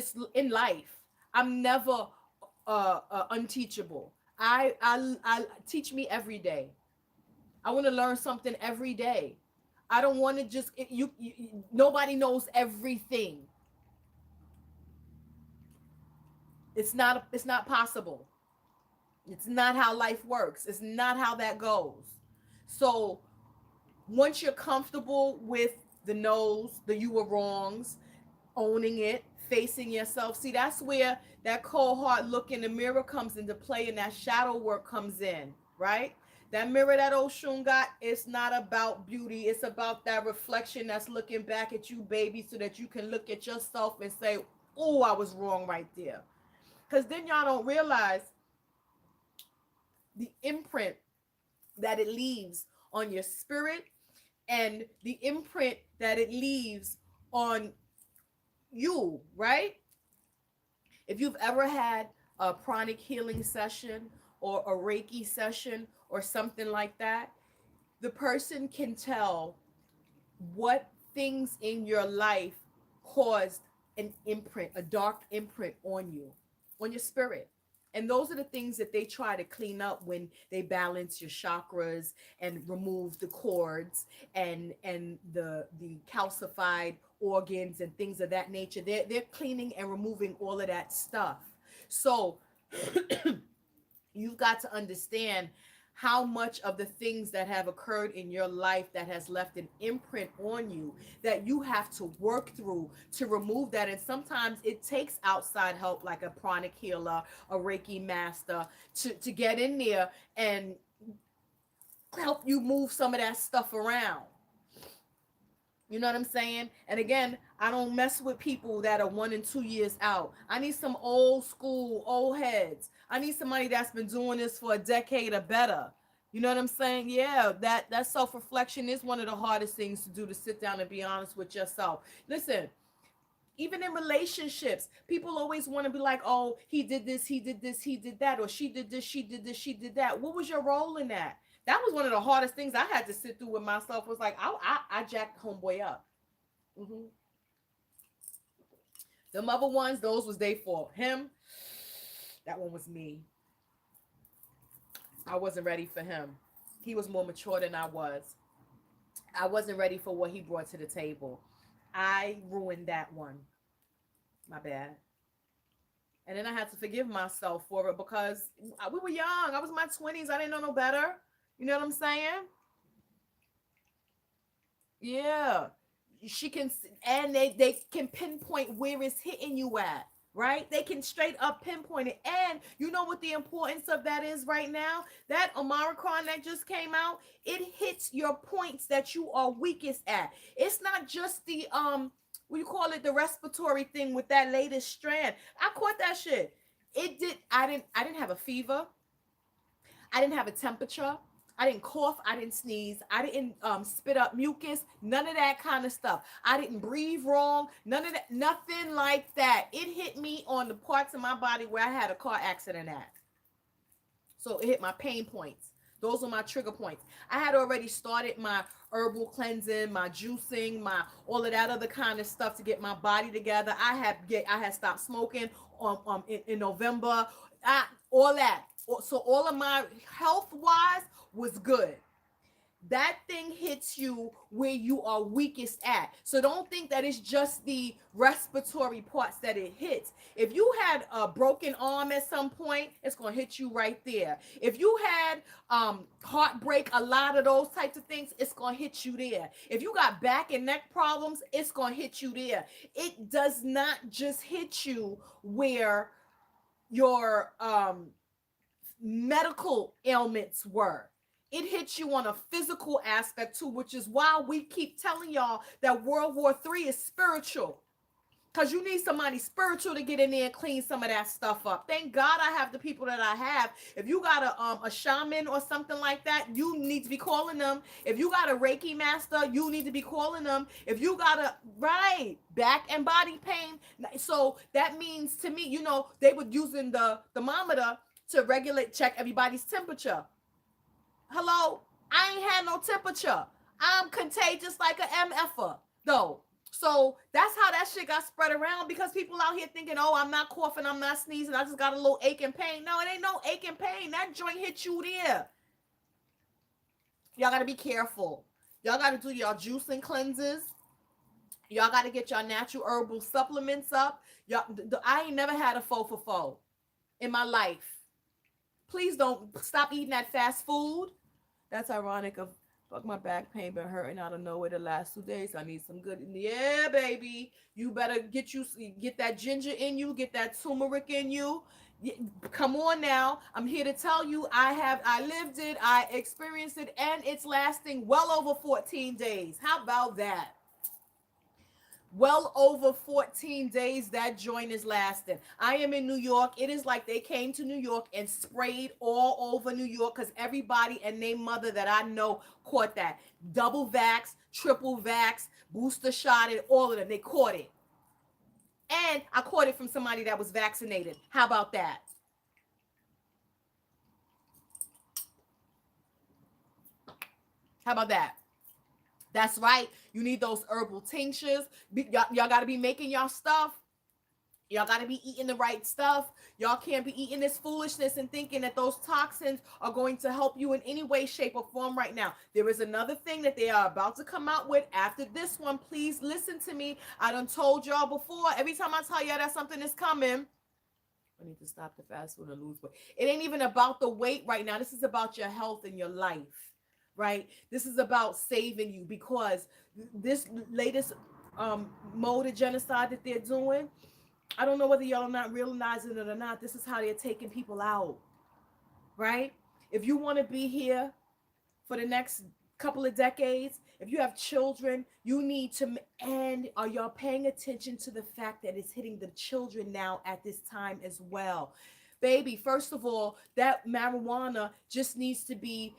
life. I'm never unteachable. I teach me every day. I want to learn something every day. I don't want to just nobody knows everything. It's not possible. It's not how life works. It's not how that goes. So once you're comfortable with the no's, the you were wrongs, owning it, facing yourself, see, that's where that cold hard look in the mirror comes into play, and that shadow work comes in, right? That mirror that Oshun got, it's not about beauty. It's about that reflection that's looking back at you, baby, so that you can look at yourself and say, oh, I was wrong right there. Because then y'all don't realize the imprint that it leaves on your spirit, and the imprint that it leaves on you, right? If you've ever had a pranic healing session or a Reiki session or something like that, the person can tell what things in your life caused an imprint, a dark imprint on you, on your spirit. And those are the things that they try to clean up when they balance your chakras and remove the cords and the calcified organs and things of that nature. They're cleaning and removing all of that stuff. So you've got to understand how much of the things that have occurred in your life that has left an imprint on you that you have to work through to remove that. And sometimes it takes outside help, like a pranic healer, a Reiki master, to get in there and help you move some of that stuff around. You know what I'm saying? And again, I don't mess with people that are 1 and 2 years out. I need some old school, old heads. I need somebody that's been doing this for a decade or better. You know what I'm saying? Yeah, that self-reflection is one of the hardest things to do, to sit down and be honest with yourself. Listen, even in relationships, people always want to be like, oh, he did this, he did this, he did that, or she did this, she did this, she did that. What was your role in that? That was one of the hardest things I had to sit through with myself. Was like, I jacked homeboy up. Mm-hmm. Them other ones, those was their fault. Him, that one was me. I wasn't ready for him. He was more mature than I was. I wasn't ready for what he brought to the table. I ruined that one. My bad. And then I had to forgive myself for it because we were young. I was in my 20s. I didn't know no better. You know what I'm saying? Yeah. She can, and they can pinpoint where it's hitting you at, right? They can straight up pinpoint it. And you know what the importance of that is right now? That Omicron that just came out, it hits your points that you are weakest at. It's not just the what you call it, the respiratory thing with that latest strand. I caught that shit. I didn't have a fever. I didn't have a temperature. I didn't cough. I didn't sneeze. I didn't spit up mucus. None of that kind of stuff. I didn't breathe wrong. None of that. Nothing like that. It hit me on the parts of my body where I had a car accident at. So it hit my pain points. Those are my trigger points. I had already started my herbal cleansing, my juicing, my all of that other kind of stuff to get my body together. I had stopped smoking in November. All that. So all of my health wise was good. that thing hits you where you are weakest at. So don't think that it's just the respiratory parts that it hits. If you had a broken arm at some point, it's going to hit you right there. If you had heartbreak, a lot of those types of things, it's going to hit you there. If you got back and neck problems, it's going to hit you there. It does not just hit you where your medical ailments were. It hits you on a physical aspect too, which is why we keep telling y'all that World War III is spiritual. Because you need somebody spiritual to get in there and clean some of that stuff up. Thank God I have the people that I have. If you got a shaman or something like that, you need to be calling them. If you got a Reiki master, you need to be calling them. If you got back and body pain. So that means to me, they were using the thermometer to check everybody's temperature. Hello? I ain't had no temperature. I'm contagious like an MFer, though. So that's how that shit got spread around, because people out here thinking, oh, I'm not coughing, I'm not sneezing, I just got a little ache and pain. No, it ain't no ache and pain. That joint hit you there. Y'all got to be careful. Y'all got to do your juicing cleanses. Y'all got to get your natural herbal supplements up. I ain't never had a faux for faux in my life. Please don't stop eating that fast food. That's ironic of fuck, my back pain been hurting out of nowhere the last 2 days. I need some good. Yeah, baby. You better get that ginger in you, get that turmeric in you. Come on now. I'm here to tell you I lived it, I experienced it, and it's lasting well over 14 days. How about that? Well over 14 days that joint is lasting. I am in New York. It is like they came to New York and sprayed all over New York, because everybody and their mother that I know caught that. Double vax, triple vax, booster shotted, all of them. They caught it. And I caught it from somebody that was vaccinated. How about that? How about that? That's right. You need those herbal tinctures. Y'all got to be making y'all stuff. Y'all got to be eating the right stuff. Y'all can't be eating this foolishness and thinking that those toxins are going to help you in any way, shape, or form right now. There is another thing that they are about to come out with after this one. Please listen to me. I done told y'all before. Every time I tell y'all that something is coming, I need to stop the fast food and lose weight. It ain't even about the weight right now. This is about your health and your life. Right? This is about saving you, because this latest mode of genocide that they're doing, I don't know whether y'all are not realizing it or not. This is how they're taking people out. Right? If you want to be here for the next couple of decades, if you have children, you need to, and are y'all paying attention to the fact that it's hitting the children now at this time as well? Baby, first of all, that marijuana just needs to be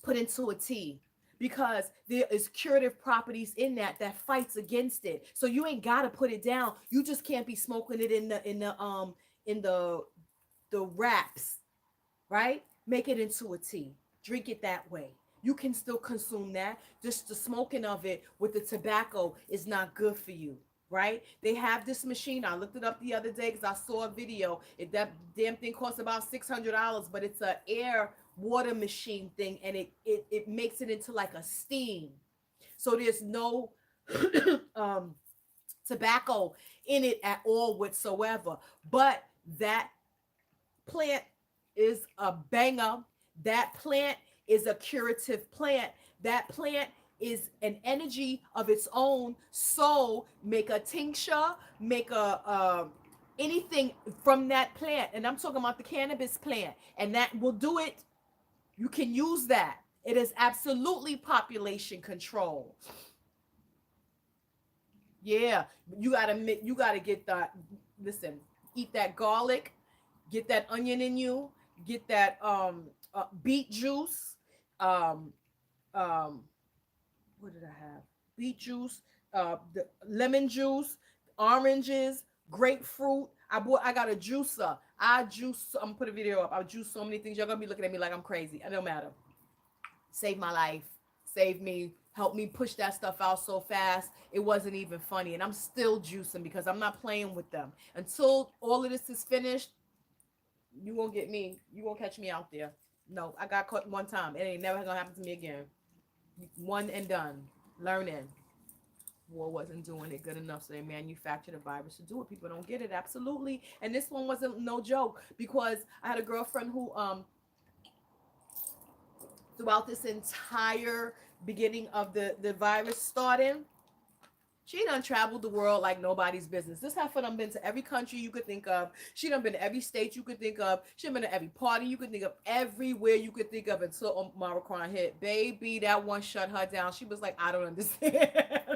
put into a tea, because there is curative properties in that fights against it. So you ain't got to put it down. You just can't be smoking it in the wraps, right? Make it into a tea. Drink it that way. You can still consume that. Just the smoking of it with the tobacco is not good for you, right? They have this machine. I looked it up the other day because I saw a video. That damn thing costs about $600, but it's a air water machine thing, and it makes it into like a steam. So there's no tobacco in it at all whatsoever. But that plant is a banger. That plant is a curative plant. That plant is an energy of its own. So make a tincture, make a anything from that plant. And I'm talking about the cannabis plant. And that will do it. You can use that. It is absolutely population control. Yeah, you gotta get that. Listen, eat that garlic, get that onion in you, get that beet juice. What did I have? Beet juice, the lemon juice, oranges, grapefruit. I got a juicer. I'm gonna put a video up. I juice so many things. You're gonna be looking at me like I'm crazy. It don't matter. Save my life. Save me. Help me push that stuff out so fast. It wasn't even funny. And I'm still juicing because I'm not playing with them. Until all of this is finished, you won't get me. You won't catch me out there. No, I got caught one time. It ain't never gonna happen to me again. One and done. Learning. War wasn't doing it good enough, so they manufactured a virus to do it. People don't get it. Absolutely. And this one wasn't no joke, because I had a girlfriend who throughout this entire beginning of the virus starting, she done traveled the world like nobody's business. This heifer done been to every country you could think of. She done been to every state you could think of. She done been to every party you could think of, everywhere you could think of, until Omicron hit. Baby, that one shut her down. She was like, I don't understand.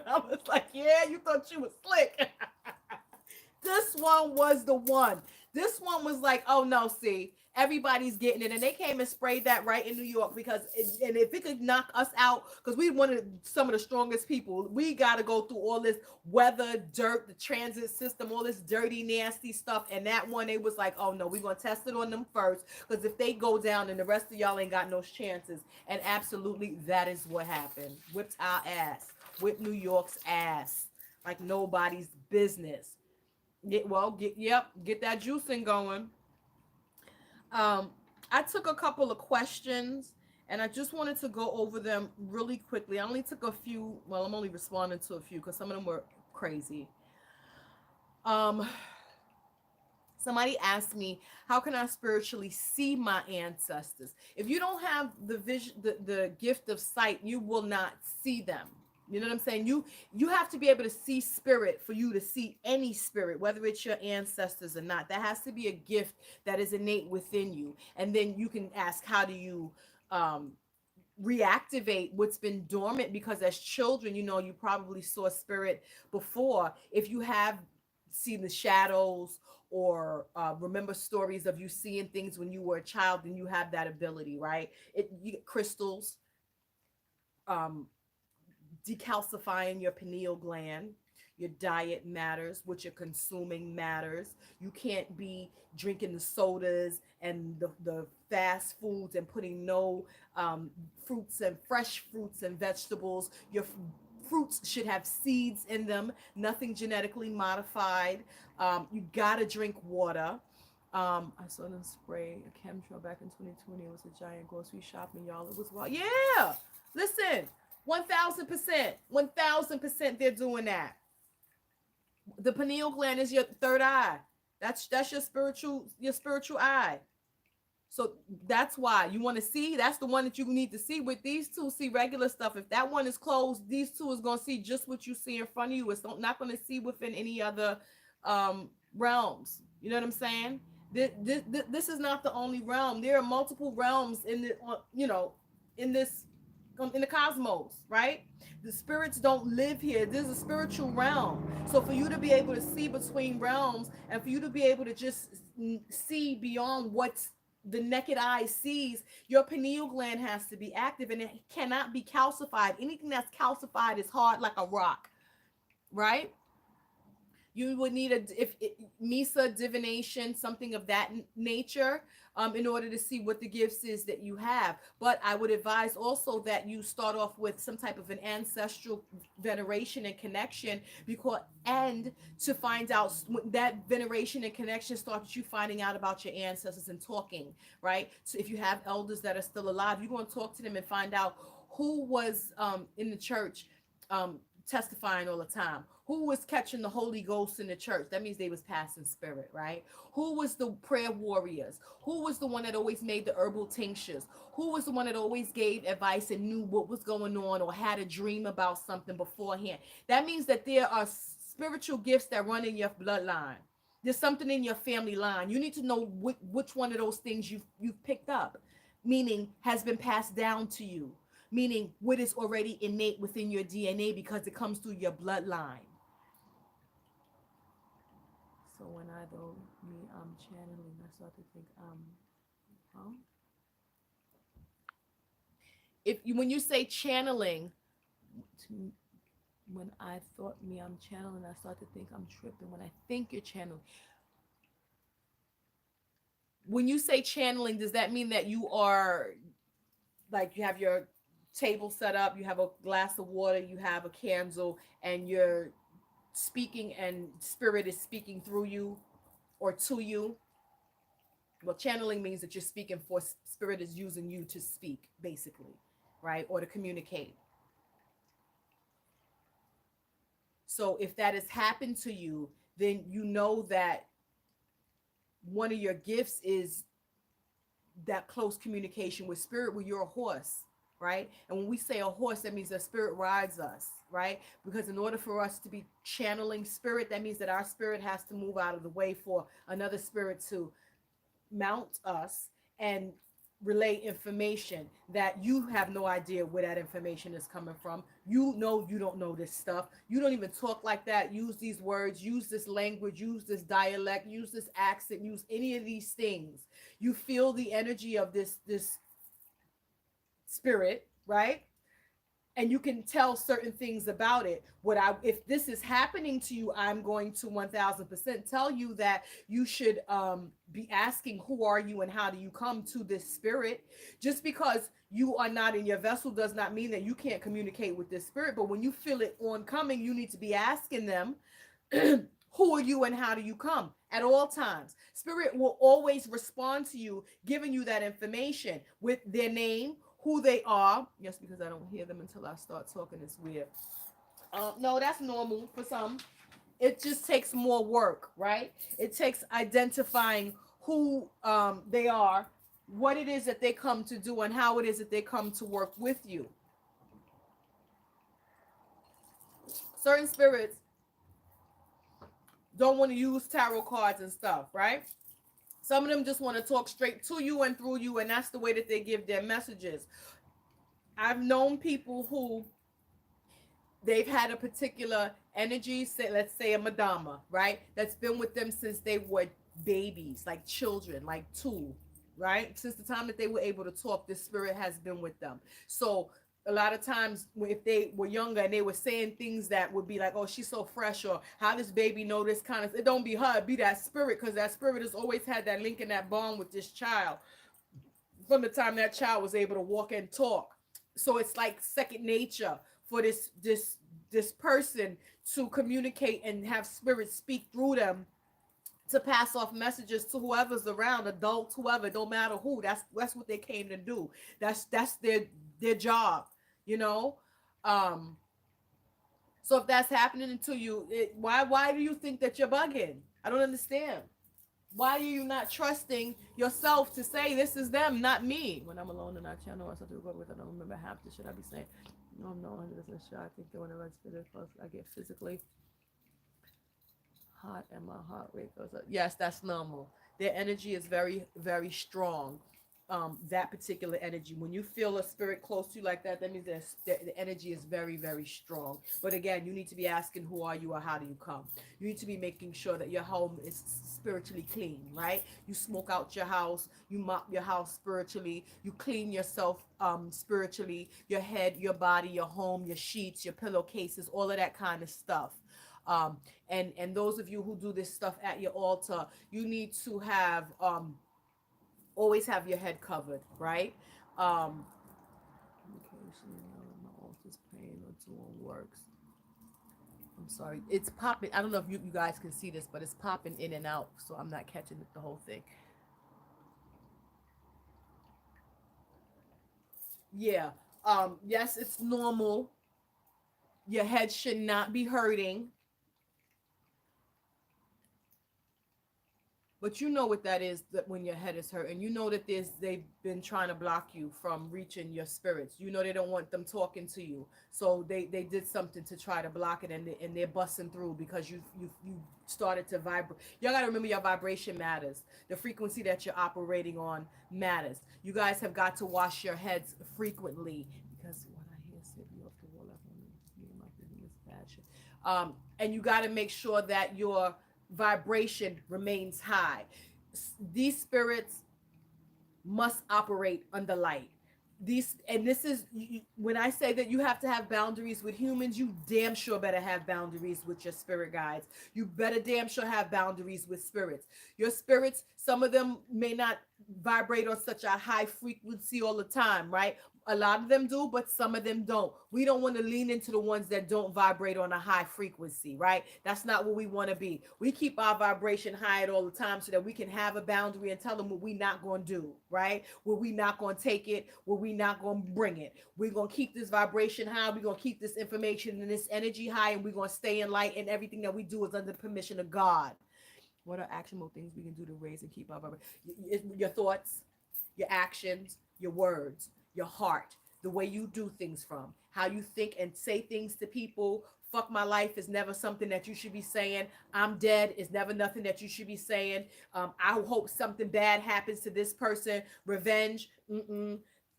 I was like, yeah, you thought she was slick. This one was the one. This one was like, oh no, see, everybody's getting it. And they came and sprayed that right in New York, because and if it could knock us out, because we wanted some of the strongest people, we got to go through all this weather, dirt, the transit system, all this dirty, nasty stuff. And that one, they was like, oh no, we're going to test it on them first, because if they go down, then the rest of y'all ain't got no chances. And absolutely, that is what happened. Whipped our ass. Whipped New York's ass like nobody's business. Get that juicing going. I took a couple of questions, and I just wanted to go over them really quickly. I only took a few. Well, I'm only responding to a few because some of them were crazy. Somebody asked me, how can I spiritually see my ancestors? If you don't have the vision, the gift of sight, you will not see them. You know what I'm saying? You have to be able to see spirit for you to see any spirit, whether it's your ancestors or not. That has to be a gift that is innate within you. And then you can ask, how do you reactivate what's been dormant? Because as children, you probably saw spirit before. If you have seen the shadows, or remember stories of you seeing things when you were a child, then you have that ability, right? You get crystals, um, decalcifying your pineal gland. Your diet matters. What you're consuming matters. You can't be drinking the sodas and the fast foods and putting no fruits and fresh fruits and vegetables. Your fruits should have seeds in them, nothing genetically modified. You gotta drink water. I saw them spray a chemtrail back in 2020. It was a giant grocery shopping, y'all. It was wild. Yeah, listen, 1,000%, 1,000%, they're doing that. The pineal gland is your third eye. That's your spiritual eye. So that's why you want to see. That's the one that you need to see. With these two, see regular stuff. If that one is closed, these two is going to see just what you see in front of you. It's not going to see within any other realms. You know what I'm saying? This is not the only realm. There are multiple realms in the in this in the cosmos, right? The spirits don't live here. This is a spiritual realm. So for you to be able to see between realms, and for you to be able to just see beyond what's the naked eye sees, your pineal gland has to be active, and it cannot be calcified. Anything that's calcified is hard like a rock, right? You would need if Misa divination, something of that nature, in order to see what the gifts is that you have. But I would advise also that you start off with some type of an ancestral veneration and connection, and to find out that veneration and connection starts you finding out about your ancestors and talking, right? So if you have elders that are still alive, you're going to talk to them and find out who was in the church testifying all the time, who was catching the Holy Ghost in the church. That means they was passing spirit, right? Who was the prayer warriors? Who was the one that always made the herbal tinctures? Who was the one that always gave advice and knew what was going on, or had a dream about something beforehand? That means that there are spiritual gifts that run in your bloodline. There's something in your family line. You need to know which one of those things you've picked up, meaning has been passed down to you, meaning what is already innate within your DNA because it comes through your bloodline. So when I'm channeling, I start to think, when you say channeling, when I thought I'm channeling, I start to think I'm tripping. When I think you're channeling, when you say channeling, does that mean that you are, like, you have your table set up, you have a glass of water, you have a candle, and you're speaking and spirit is speaking through you or to you? Well, channeling means that you're speaking for spirit is using you to speak, basically, right? Or to communicate. So if that has happened to you, then you know that one of your gifts is that close communication with spirit, where you're a horse, right? And when we say a horse, that means that spirit rides us, right? Because in order for us to be channeling spirit, that means that our spirit has to move out of the way for another spirit to mount us and relay information that you have no idea where that information is coming from. You know, you don't know this stuff. You don't even talk like that. Use these words, use this language, use this dialect, use this accent, use any of these things. You feel the energy of this spirit, right? And you can tell certain things about it. If this is happening to you, I'm going to 1000% tell you that you should be asking, who are you and how do you come to this spirit? Just because you are not in your vessel does not mean that you can't communicate with this spirit. But when you feel it oncoming, you need to be asking them, who are you and how do you come? At all times, spirit will always respond to you, giving you that information with their name, who they are. Yes, because I don't hear them until I start talking. It's weird. No, that's normal for some. It just takes more work, right? It takes identifying who they are, what it is that they come to do, and how it is that they come to work with you. Certain spirits don't want to use tarot cards and stuff, right? Some of them just want to talk straight to you and through you, and that's the way that they give their messages. I've known people who they've had a particular energy, say, let's say a madama, right? That's been with them since they were babies, like children, like two, right? Since the time that they were able to talk, this spirit has been with them. So a lot of times if they were younger and they were saying things that would be like, oh, she's so fresh, or how this baby know this kind of, it don't be her, it be that spirit, because that spirit has always had that link and that bond with this child from the time that child was able to walk and talk. So it's like second nature for this person to communicate and have spirit speak through them to pass off messages to whoever's around, adults, whoever, don't matter who. That's what they came to do. That's their job, you know. Um, so if that's happening to you, why do you think that you're bugging? I don't understand. Why are you not trusting yourself to say this is them, not me? When I'm alone and I channel or something to go with, I don't remember half the shit I be saying. No, I'm not 100% sure. I think that whenever I get physically hot and my heart rate goes up. Yes, that's normal. Their energy is very, very strong. That particular energy. When you feel a spirit close to you like that, that means that the energy is very, very strong. But again, you need to be asking, who are you or how do you come? You need to be making sure that your home is spiritually clean, right? You smoke out your house, you mop your house spiritually, you clean yourself spiritually, your head, your body, your home, your sheets, your pillowcases, all of that kind of stuff. And those of you who do this stuff at your altar, you need to have always have your head covered, right? Occasionally, my altar's praying or doing works. I'm sorry, it's popping. I don't know if you guys can see this, but it's popping in and out, so I'm not catching the whole thing. Yeah. Yes, it's normal. Your head should not be hurting. But you know what that is, that when your head is hurt, and you know that they've been trying to block you from reaching your spirits. You know they don't want them talking to you, so they did something to try to block it, and they're busting through because you started to vibrate. Y'all gotta remember your vibration matters. The frequency that you're operating on matters. You guys have got to wash your heads frequently, because what I hear is you off the wall. And you got to make sure that your vibration remains high. These spirits must operate under light. This is when I say that you have to have boundaries with humans, you damn sure better have boundaries with your spirit guides. You better damn sure have boundaries with spirits. Your spirits, some of them may not vibrate on such a high frequency all the time, right? A lot of them do, but some of them don't. We don't want to lean into the ones that don't vibrate on a high frequency, right? That's not what we want to be. We keep our vibration high at all the time so that we can have a boundary and tell them what we not going to do, right? Where we not going to take it, where we not going to bring it. We're going to keep this vibration high. We're going to keep this information and this energy high, and we're going to stay in light, and everything that we do is under the permission of God. What are actionable things we can do to raise and keep our vibration? Your thoughts, your actions, your words, your heart, the way you do things from, how you think and say things to people. Fuck my life is never something that you should be saying. I'm dead is never nothing that you should be saying. I hope something bad happens to this person. Revenge.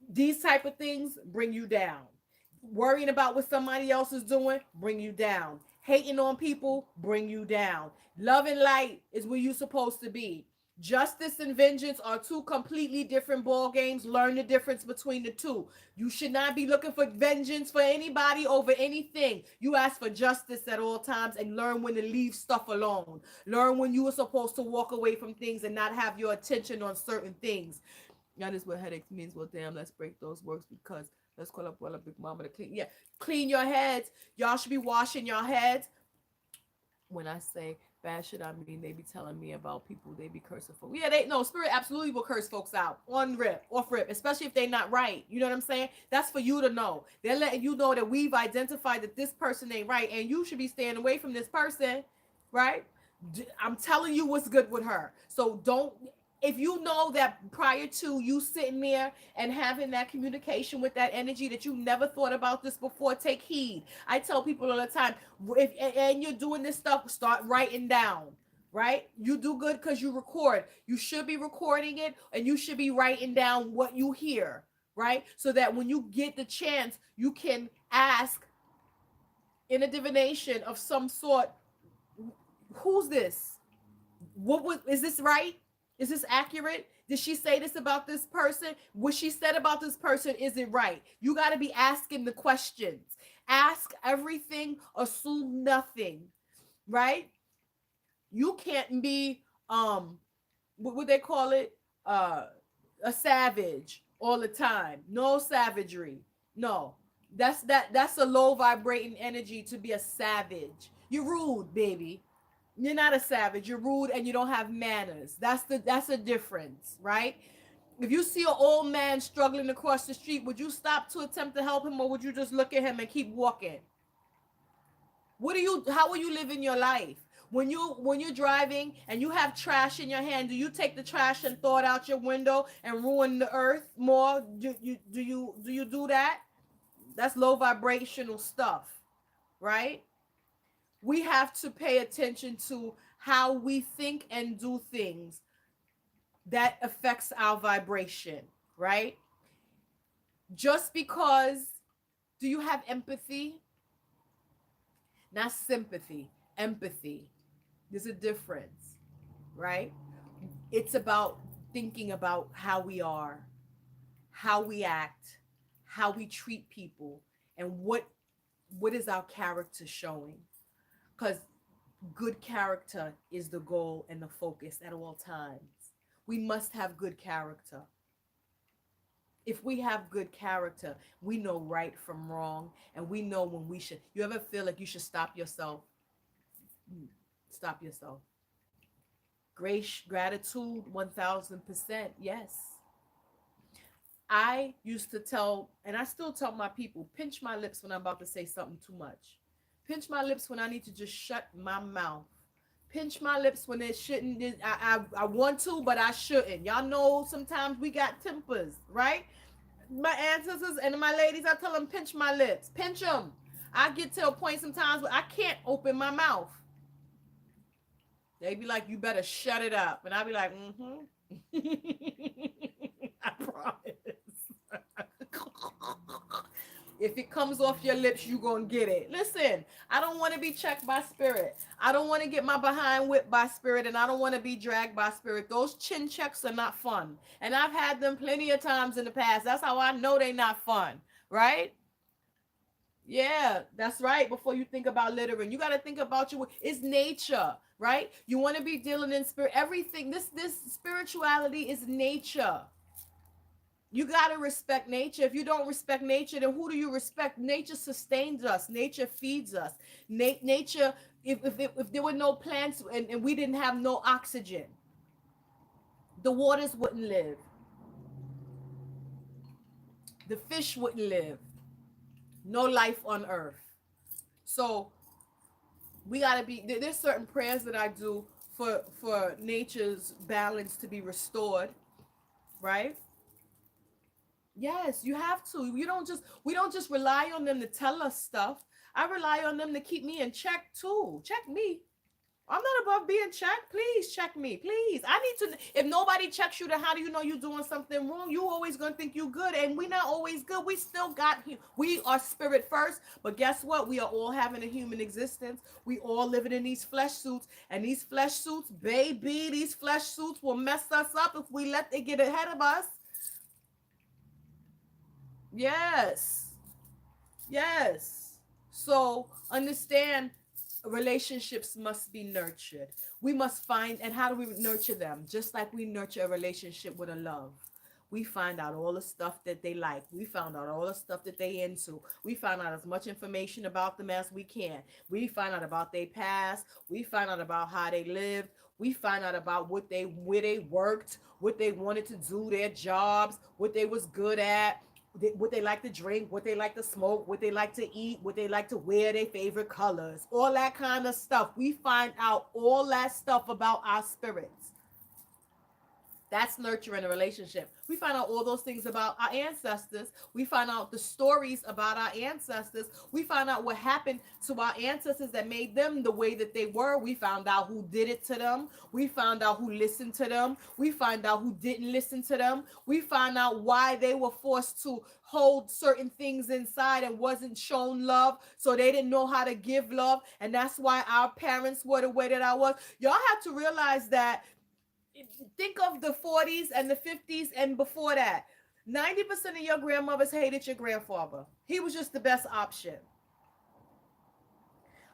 These type of things bring you down. Worrying about what somebody else is doing bring you down. Hating on people bring you down. Love and light is where you're supposed to be. Justice and vengeance are two completely different ball games. Learn the difference between the two. You should not be looking for vengeance for anybody over anything. You ask for justice at all times and learn when to leave stuff alone. Learn when you are supposed to walk away from things and not have your attention on certain things. That is what headaches means. Well, damn, let's break those works because let's call up well a big mama to clean. Yeah, clean your heads. Y'all should be washing your heads. When I say bad shit, I mean they be telling me about people they be cursing folks. Yeah, they no spirit absolutely will curse folks out on rip, off rip, especially if they not right. You know what I'm saying? That's for you to know. They're letting you know that we've identified that this person ain't right, and you should be staying away from this person, right? I'm telling you what's good with her. So don't. If you know that prior to you sitting there and having that communication with that energy that you never thought about this before, take heed. I tell people all the time, if and you're doing this stuff, start writing down, right? You do good because you record. You should be recording it and you should be writing down what you hear, right? So that when you get the chance, you can ask in a divination of some sort, who's this? Is this right? Is this accurate? Did she say this about this person? What she said about this person, is it right? You got to be asking the questions. Ask everything, assume nothing, right? You can't be what would they call it? A savage all the time. No savagery. No. That's a low vibrating energy to be a savage. You're rude, baby. You're not a savage. You're rude and you don't have manners. That's a difference, right? If you see an old man struggling across the street, would you stop to attempt to help him, or would you just look at him and keep walking? How are you living your life? When you're driving and you have trash in your hand, do you take the trash and throw it out your window and ruin the earth more? Do you do that? That's low vibrational stuff, right? We have to pay attention to how we think and do things that affects our vibration, right? Just because, do you have empathy? Not sympathy, empathy. There's a difference, right? It's about thinking about how we are, how we act, how we treat people, and what is our character showing. Because good character is the goal and the focus at all times. We must have good character. If we have good character, we know right from wrong, and we know when we should. You ever feel like you should stop yourself? Stop yourself. Grace, gratitude, 1000%. Yes. I used to tell, and I still tell my people, pinch my lips when I'm about to say something too much. Pinch my lips when I need to just shut my mouth. Pinch my lips when it shouldn't. I want to, but I shouldn't. Y'all know sometimes we got tempers, right? My ancestors and my ladies, I tell them pinch my lips. Pinch them. I get to a point sometimes where I can't open my mouth. They be like, you better shut it up. And I be like, I promise. If it comes off your lips, you gonna get it. Listen, I don't want to be checked by spirit. I don't want to get my behind whipped by spirit, and I don't want to be dragged by spirit. Those chin checks are not fun. And I've had them plenty of times in the past. That's how I know they not fun, right? Yeah, that's right. Before you think about littering, you got to think about it's nature, right? You want to be dealing in spirit. Everything, this spirituality is nature. You got to respect nature. If you don't respect nature, then who do you respect? Nature sustains us. Nature feeds us. Nature, if there were no plants and we didn't have no oxygen, the waters wouldn't live. The fish wouldn't live. No life on earth. So we got to be, there's certain prayers that I do for nature's balance to be restored, right? Yes, you have to. You don't just We don't just rely on them to tell us stuff. I rely on them to keep me in check too. Check me. I'm not above being checked. Please check me. Please. I need to. If nobody checks you, then how do you know you're doing something wrong? You always gonna think you good, and we're not always good. We still got. We are spirit first, but guess what? We are all having a human existence. We all living in these flesh suits, and these flesh suits, baby, these flesh suits will mess us up if we let it get ahead of us. Yes. Yes. So understand, relationships must be nurtured. We must find, and how do we nurture them? Just like we nurture a relationship with a love. We find out all the stuff that they like. We found out all the stuff that they into. We find out as much information about them as we can. We find out about their past. We find out about how they lived. We find out about where they worked, what they wanted to do, their jobs, what they was good at, what they like to drink, what they like to smoke, what they like to eat, what they like to wear, their favorite colors, all that kind of stuff. We find out all that stuff about our spirits. That's nurturing a relationship. We find out all those things about our ancestors. We find out the stories about our ancestors. We find out what happened to our ancestors that made them the way that they were. We found out who did it to them. We found out who listened to them. We find out who didn't listen to them. We find out why they were forced to hold certain things inside and wasn't shown love. So they didn't know how to give love. And that's why our parents were the way that I was. Y'all have to realize that. Think of the 40s and the 50s and before that. 90% of your grandmothers hated your grandfather. He was just the best option.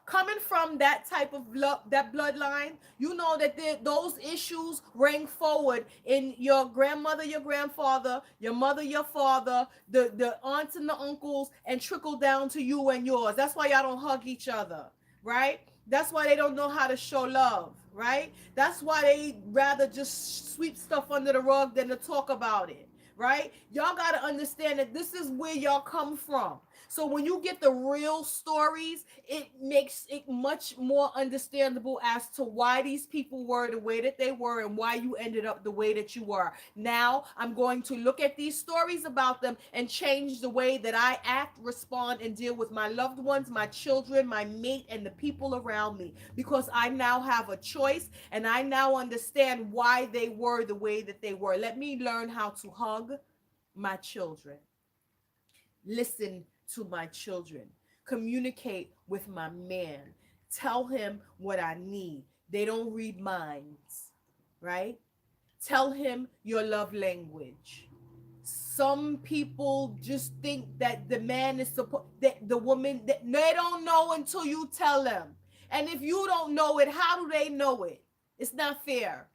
Coming from that type of that bloodline, you know that those issues rang forward in your grandmother, your grandfather, your mother, your father, the aunts and the uncles, and trickle down to you and yours. That's why y'all don't hug each other, right? That's why they don't know how to show love, right? That's why they rather just sweep stuff under the rug than to talk about it, right? Y'all got to understand that this is where y'all come from. So when you get the real stories, it makes it much more understandable as to why these people were the way that they were and why you ended up the way that you were. Now I'm going to look at these stories about them and change the way that I act, respond, and deal with my loved ones, my children, my mate, and the people around me, because I now have a choice and I now understand why they were the way that they were. Let me learn how to hug my children, listen to my children, communicate with my man, tell him what I need. They don't read minds, right? Tell him your love language. Some people just think that the man is supposed, that the woman, that they don't know until you tell them. And if you don't know it, how do they know it? It's not fair.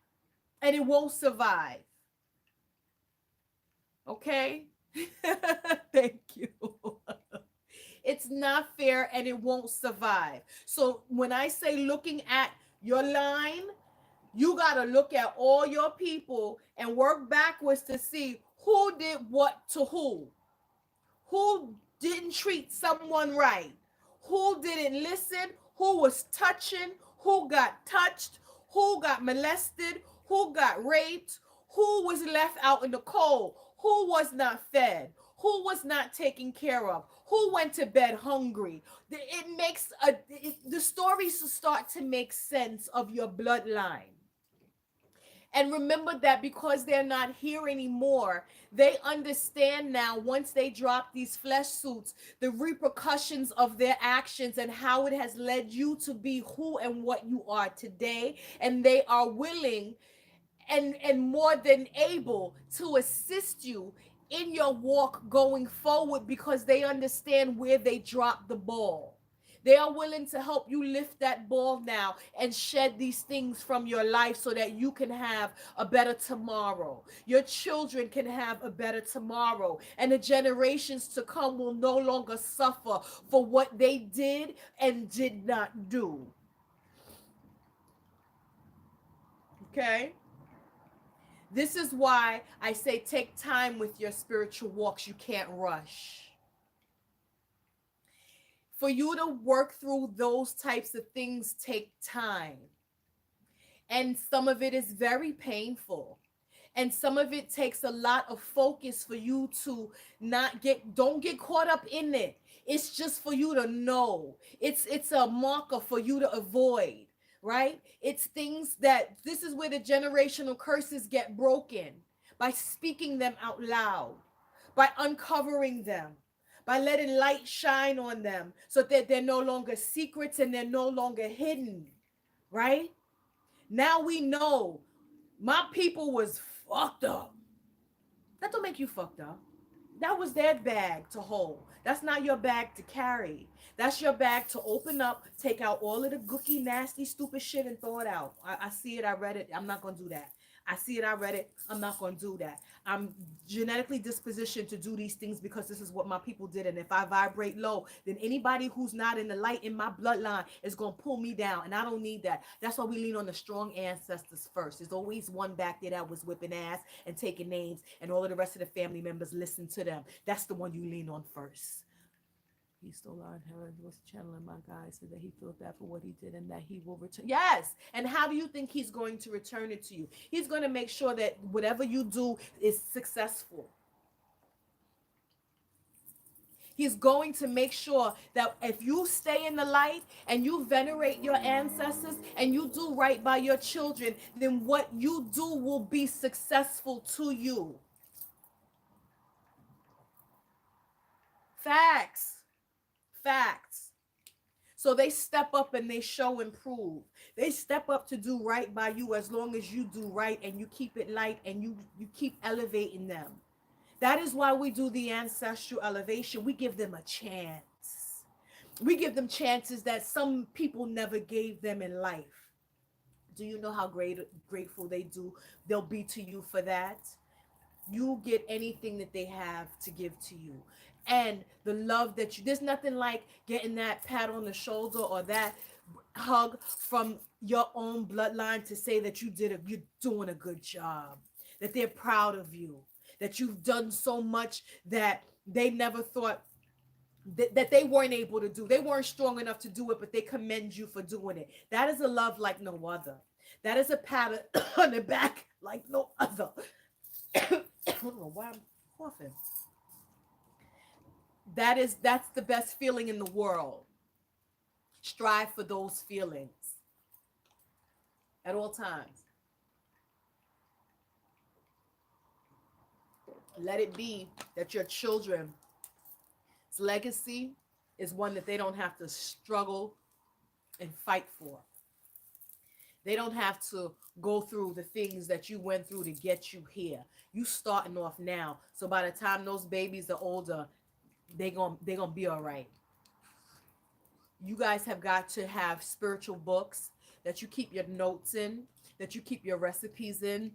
And it won't survive. Okay? Thank you. It's not fair and it won't survive. So when I say looking at your line, you got to look at all your people and work backwards to see who did what to who didn't treat someone right, who didn't listen, who was touching, who got touched, who got molested, who got raped, who was left out in the cold, who was not fed, who was not taken care of, who went to bed hungry. It makes the stories start to make sense of your bloodline. And remember that because they're not here anymore, they understand now, once they drop these flesh suits, the repercussions of their actions and how it has led you to be who and what you are today. And they are willing and more than able to assist you in your walk going forward, because they understand where they dropped the ball. They are willing to help you lift that ball now and shed these things from your life so that you can have a better tomorrow. Your children can have a better tomorrow. And the generations to come will no longer suffer for what they did and did not do. Okay? This is why I say take time with your spiritual walks. You can't rush. For you to work through those types of things take time. And some of it is very painful. And some of it takes a lot of focus for you to don't get caught up in it. It's just for you to know. It's a marker for you to avoid, right? It's things that this is where the generational curses get broken by speaking them out loud, by uncovering them, by letting light shine on them so that they're no longer secrets and they're no longer hidden, right? Now we know my people was fucked up. That don't make you fucked up. That was their bag to hold. That's not your bag to carry. That's your bag to open up, take out all of the gooky, nasty, stupid shit and throw it out. I see it, I read it. I'm not going to do that. I see it, I read it. I'm not going to do that. I'm genetically dispositioned to do these things because this is what my people did. And if I vibrate low, then anybody who's not in the light in my bloodline is going to pull me down. And I don't need that. That's why we lean on the strong ancestors first. There's always one back there that was whipping ass and taking names, and all of the rest of the family members listen to them. That's the one you lean on first. He stole our inheritance, was channeling my guy, said that he feels bad for what he did and that he will return. Yes. And how do you think he's going to return it to you? He's going to make sure that whatever you do is successful. He's going to make sure that if you stay in the light and you venerate your ancestors and you do right by your children, then what you do will be successful to you. Facts. Facts. So they step up and they show and prove. They step up to do right by you as long as you do right and you keep it light and you keep elevating them. That is why we do the ancestral elevation. We give them a chance. We give them chances that some people never gave them in life. Do you know how grateful they'll be to you for that? You get anything that they have to give to you. And the love that there's nothing like getting that pat on the shoulder or that hug from your own bloodline to say that you're doing a good job, that they're proud of you, that you've done so much that they never thought that they weren't able to do. They weren't strong enough to do it, but they commend you for doing it. That is a love like no other. That is a pat on the back like no other. I don't know why I'm coughing. That's the best feeling in the world. Strive for those feelings at all times. Let it be that your children's legacy is one that they don't have to struggle and fight for. They don't have to go through the things that you went through to get you here. You starting off now. So by the time those babies are older, they gonna be all right. You guys have got to have spiritual books that you keep your notes in, that you keep your recipes in,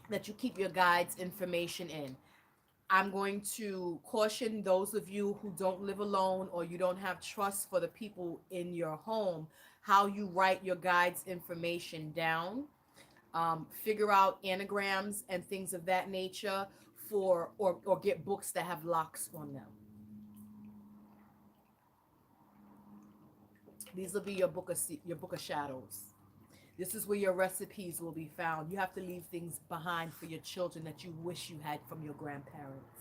that you keep your guides information in. I'm going to caution those of you who don't live alone or you don't have trust for the people in your home, how you write your guides information down. Figure out anagrams and things of that nature or get books that have locks on them. These will be your book of shadows. This is where your recipes will be found. You have to leave things behind for your children that you wish you had from your grandparents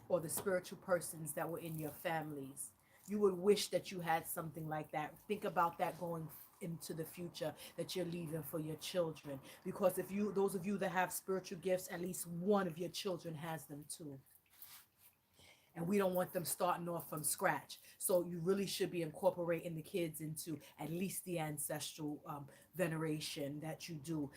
or the spiritual persons that were in your families. You would wish that you had something like that. Think about that going into the future that you're leaving for your children. Because those of you that have spiritual gifts, at least one of your children has them too. And we don't want them starting off from scratch. So you really should be incorporating the kids into at least the ancestral veneration that you do.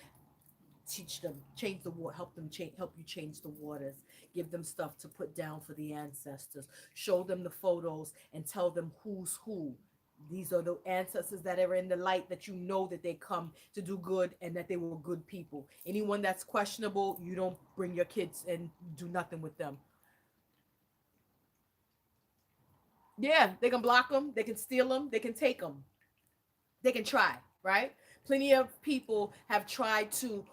Teach them, change the water, help you change the waters. Give them stuff to put down for the ancestors. Show them the photos and tell them who's who These are the ancestors that are in the light that you know that they come to do good and that they were good people. Anyone that's questionable, you don't bring your kids and do nothing with them. Yeah, they can block them, they can steal them, they can take them, they can try, right? Plenty of people have tried to.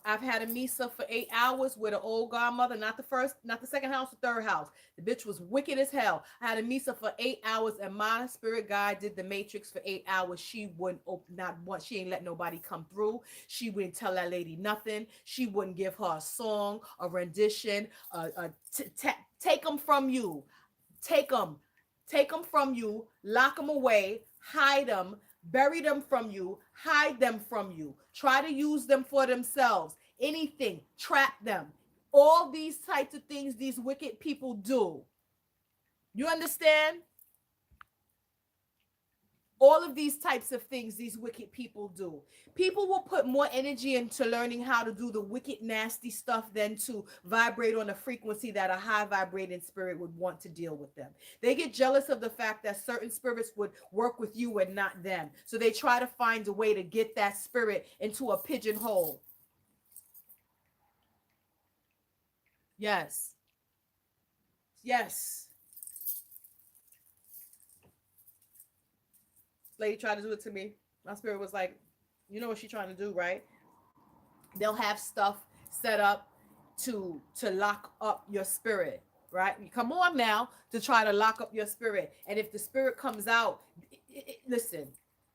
I've had a misa for 8 hours with an old godmother, not the first, not the second house, the third house. The bitch was wicked as hell. I had a misa for 8 hours, and my spirit guide did the matrix for 8 hours. She wouldn't open, not once. She ain't let nobody come through. She wouldn't tell that lady nothing. She wouldn't give her a song, a rendition, take them from you, take them, take them from you, lock them away, hide them, bury them from you, hide them from you, try to use them for themselves, anything, trap them. All these types of things these wicked people do. You understand? All of these types of things these wicked people do. People will put more energy into learning how to do the wicked, nasty stuff than to vibrate on a frequency that a high vibrating spirit would want to deal with them. They get jealous of the fact that certain spirits would work with you and not them. So they try to find a way to get that spirit into a pigeonhole. Yes. Yes. Lady tried to do it to me. My spirit was like, you know what she's trying to do, right? They'll have stuff set up to lock up your spirit, right? You come on now to try to lock up your spirit. And if the spirit comes out, listen,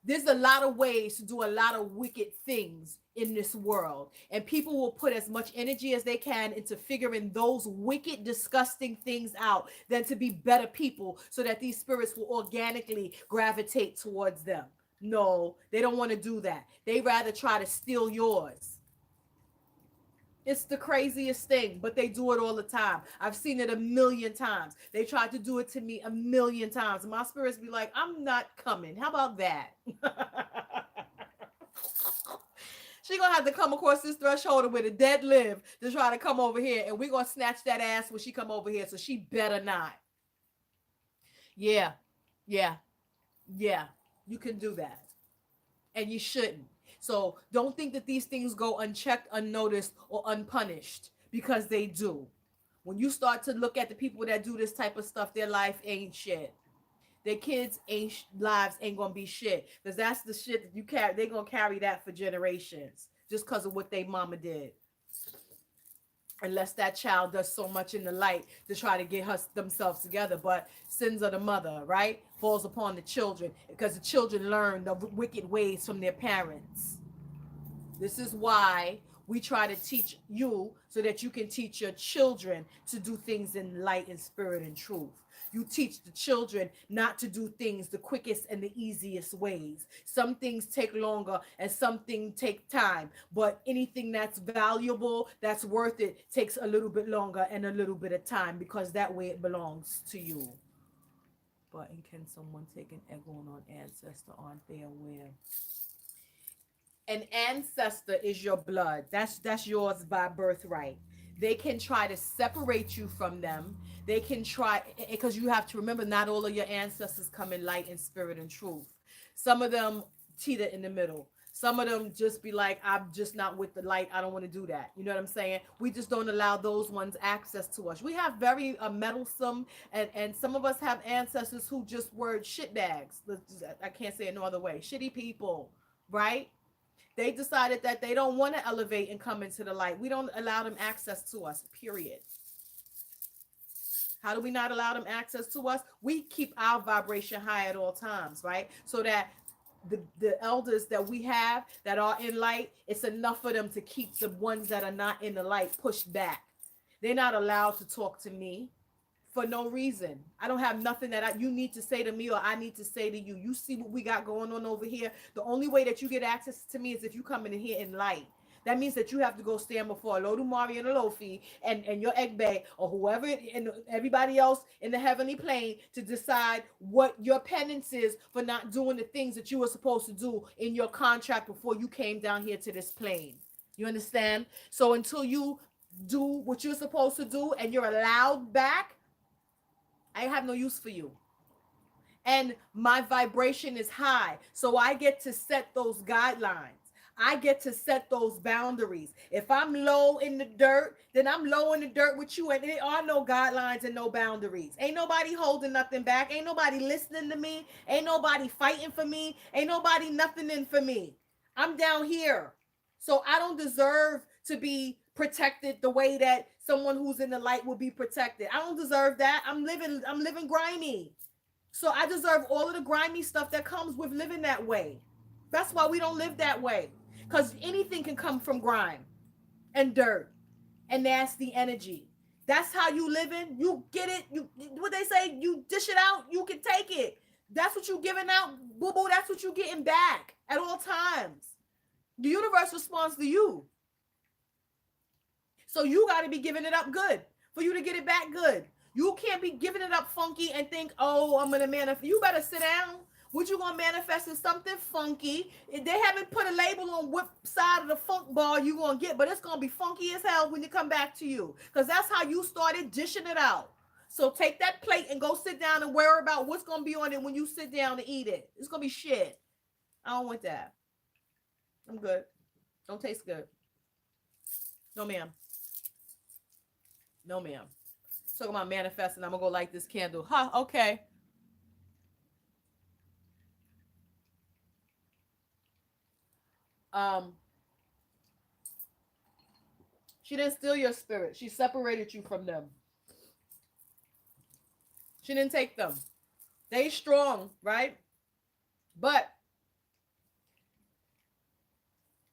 there's a lot of ways to do a lot of wicked things in this world, and people will put as much energy as they can into figuring those wicked, disgusting things out than to be better people so that these spirits will organically gravitate towards them. No, they don't want to do that. They rather try to steal yours. It's the craziest thing, but they do it all the time. I've seen it a million times. They tried to do it to me a million times. My spirits be like, I'm not coming. How about that? She gonna have to come across this threshold with a dead live to try to come over here, and we gonna snatch that ass when she come over here. So she better not. Yeah, yeah, yeah. You can do that, and you shouldn't. So don't think that these things go unchecked, unnoticed, or unpunished, because they do. When you start to look at the people that do this type of stuff, their life ain't shit. Their kids ain't lives ain't gonna be shit, because that's the shit that you carry. They gonna carry that for generations just because of what they mama did. Unless that child does so much in the light to try to get themselves together. But sins of the mother, right, falls upon the children, because the children learn the wicked ways from their parents. This is why we try to teach you so that you can teach your children to do things in light and spirit and truth. You teach the children not to do things the quickest and the easiest ways. Some things take longer and some things take time. But anything that's valuable, that's worth it, takes a little bit longer and a little bit of time, because that way it belongs to you. But can someone take an egg on ancestor? Aren't they aware? An ancestor is your blood. That's yours by birthright. They can try to separate you from them. They can try, because you have to remember, not all of your ancestors come in light and spirit and truth. Some of them teeter in the middle. Some of them just be like, I'm just not with the light. I don't want to do that. You know what I'm saying? We just don't allow those ones access to us. We have very meddlesome, and some of us have ancestors who just were shitbags. I can't say it no other way. Shitty people, right? They decided that they don't want to elevate and come into the light. We don't allow them access to us, period. How do we not allow them access to us? We keep our vibration high at all times, right? So that the elders that we have that are in light, it's enough for them to keep the ones that are not in the light pushed back. They're not allowed to talk to me for no reason. I don't have nothing that you need to say to me or I need to say to you. You see what we got going on over here? The only way that you get access to me is if you come in here in light. That means that you have to go stand before Lodumari and Alofi and your egg bay or whoever and everybody else in the heavenly plane to decide what your penance is for not doing the things that you were supposed to do in your contract before you came down here to this plane. You understand? So until you do what you're supposed to do and you're allowed back, I have no use for you. and my vibration is high. So I get to set those guidelines. I get to set those boundaries. If I'm low in the dirt, then I'm low in the dirt with you. And there are no guidelines and no boundaries. Ain't nobody holding nothing back. Ain't nobody listening to me. Ain't nobody fighting for me. Ain't nobody nothing in for me. I'm down here. So I don't deserve to be protected the way that someone who's in the light would be protected. I don't deserve that. I'm living grimy. So I deserve all of the grimy stuff that comes with living that way. That's why we don't live that way. Because anything can come from grime and dirt and nasty energy. That's how you living. You get it. You what they say, you dish it out, you can take it. That's what you giving out, boo boo. That's what you getting back at all times. The universe responds to you. So you got to be giving it up good for you to get it back good. You can't be giving it up funky and think, oh, I'm going to manifest. You better sit down. What you going to manifest is something funky. They haven't put a label on what side of the funk ball you going to get, but it's going to be funky as hell when you come back to you, because that's how you started dishing it out. So take that plate and go sit down and worry about what's going to be on it when you sit down to eat it. It's going to be shit. I don't want that. I'm good. Don't taste good. No, ma'am. No, ma'am. Talking about manifesting. I'm going to go light this candle. Huh, okay. Um, she didn't steal your spirit. She separated you from them. She didn't take them. They strong, right? But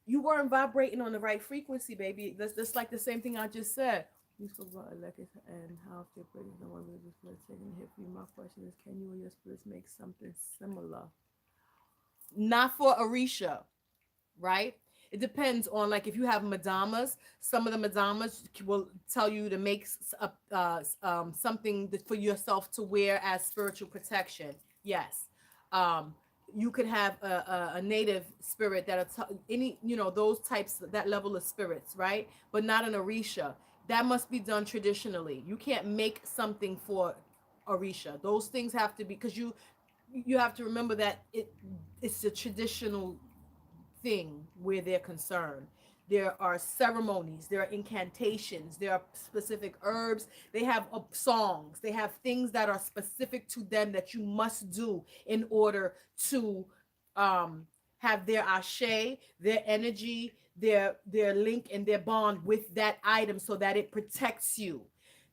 you weren't vibrating on the right frequency, baby. That's like the same thing I just said. You spoke about electric and how if your spirit is no one really spirit taking a hit for you. My question is, can you or your spirits make something similar? Not for Orisha, right? It depends on, like, if you have madamas, some of the madamas will tell you to make something for yourself to wear as spiritual protection. Yes. You could have a native spirit that any, those types, that level of spirits, right? But not an Orisha. That must be done traditionally. You can't make something for Orisha. Those things have to be, because you have to remember that it's a traditional thing where they're concerned. There are ceremonies, there are incantations, there are specific herbs, they have songs, they have things that are specific to them that you must do in order to have their ashe, their energy, their link and their bond with that item, so that it protects you.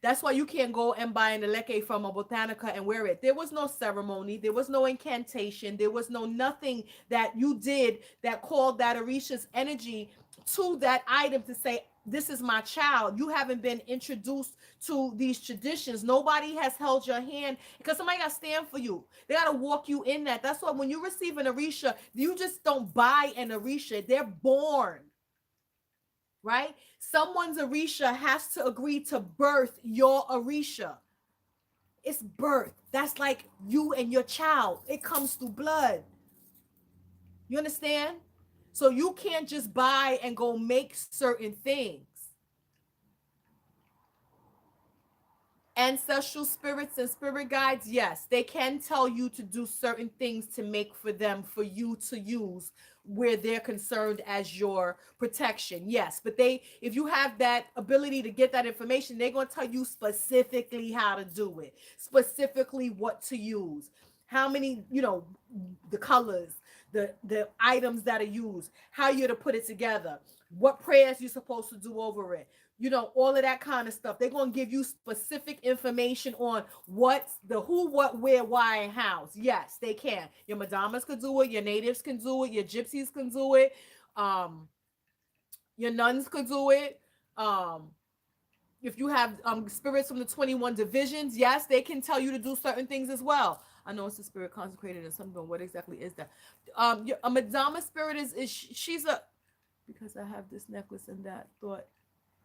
That's why you can't go and buy an eleke from a botanica and wear it. There was no ceremony. There was no incantation. There was no nothing that you did that called that Orisha's energy to that item to say, this is my child. You haven't been introduced to these traditions. Nobody has held your hand, because somebody got to stand for you. They got to walk you in that. That's why when you receive an Orisha, you just don't buy an Orisha. They're born. Right? Someone's Orisha has to agree to birth your Orisha. It's birth. That's like you and your child. It comes through blood. You understand? So you can't just buy and go make certain things. Ancestral spirits and spirit guides, yes, they can tell you to do certain things to make for them, for you to use where they're concerned as your protection. Yes, but if you have that ability to get that information, they're going to tell you specifically how to do it, specifically what to use, how many, the colors, the items that are used, how you're to put it together, what prayers you're supposed to do over it. All of that kind of stuff. They're going to give you specific information on what's the who, what, where, why, and how. Yes, they can. Your madamas can do it. Your natives can do it. Your gypsies can do it. Your nuns could do it. If you have spirits from the 21 divisions, yes, they can tell you to do certain things as well. I know it's a spirit consecrated in something, but what exactly is that? A madama spirit she's a, because I have this necklace and that thought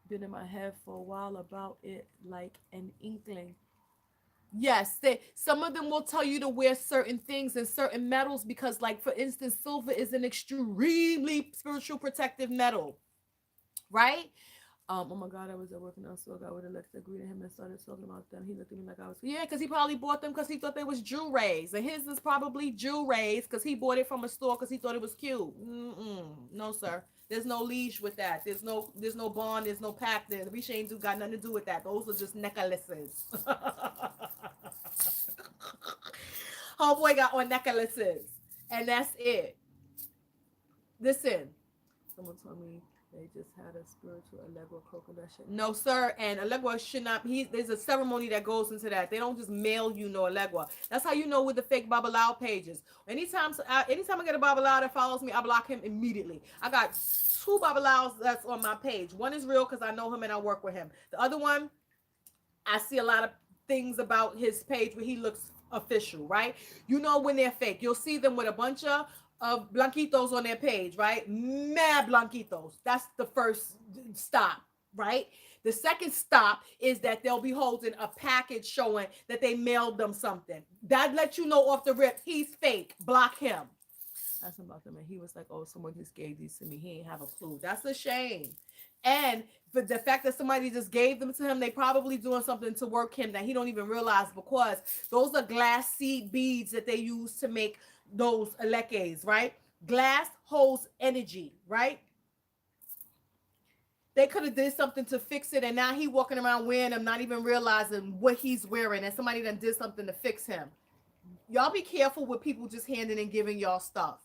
been in my head for a while about it, like an inkling. Yes, some of them will tell you to wear certain things and certain metals because, like, for instance, silver is an extremely spiritual protective metal, right? Oh my God, I was at work and I saw a guy with Alexa, greeted him and started talking about them. He looked at me like I was, yeah, because he probably bought them because he thought they was jewelries. And his is probably jewelries because he bought it from a store because he thought it was cute. No, sir. There's no leash with that. There's no bond. There's no pact. The leash ain't got nothing to do with that. Those are just necklaces. Homeboy got on necklaces. And that's it. Listen. Someone told me they just had a spiritual Allegro coconut shit. No, sir. And Allegro should not. There's a ceremony that goes into that. They don't just mail you no Allegro. That's how you know with the fake Babalao pages. Anytime I get a Babalao that follows me, I block him immediately. I got 2 Babalaos that's on my page. One is real because I know him and I work with him. The other one, I see a lot of things about his page where he looks official, right? You know when they're fake. You'll see them with a bunch of blanquitos on their page, right? Mad blanquitos. That's the first stop, right? The second stop is that they'll be holding a package showing that they mailed them something. That lets you know off the rip, he's fake. Block him. That's about them. And he was like, oh, someone just gave these to me. He ain't have a clue. That's a shame. And for the fact that somebody just gave them to him, they probably doing something to work him that he don't even realize, because those are glass seed beads that they use to make those elekes, right? Glass holds energy, right? They could have did something to fix it, and now he walking around wearing them, not even realizing what he's wearing, and somebody done did something to fix him. Y'all be careful with people just handing and giving y'all stuff.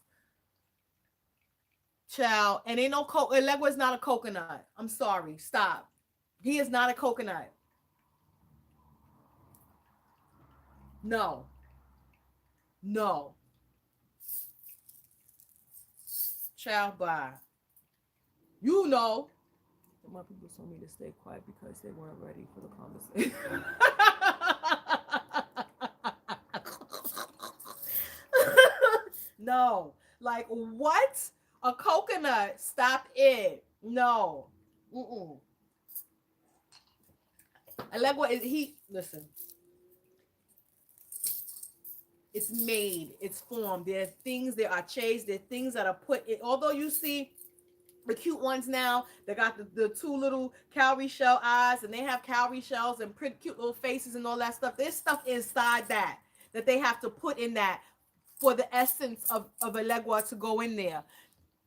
Child, and ain't no Legua is not a coconut. I'm sorry. Stop. He is not a coconut. No. No. Child, bye. You know. My people told me to stay quiet because they weren't ready for the conversation. No. Like, what? A coconut? Stop it. No. Allegua is listen. It's made, it's formed. There are things, there are shades, there are things that are put in. Although you see the cute ones now, they got the 2 little cowrie shell eyes, and they have cowrie shells and pretty cute little faces and all that stuff. There's stuff inside that they have to put in that for the essence of a legua to go in there.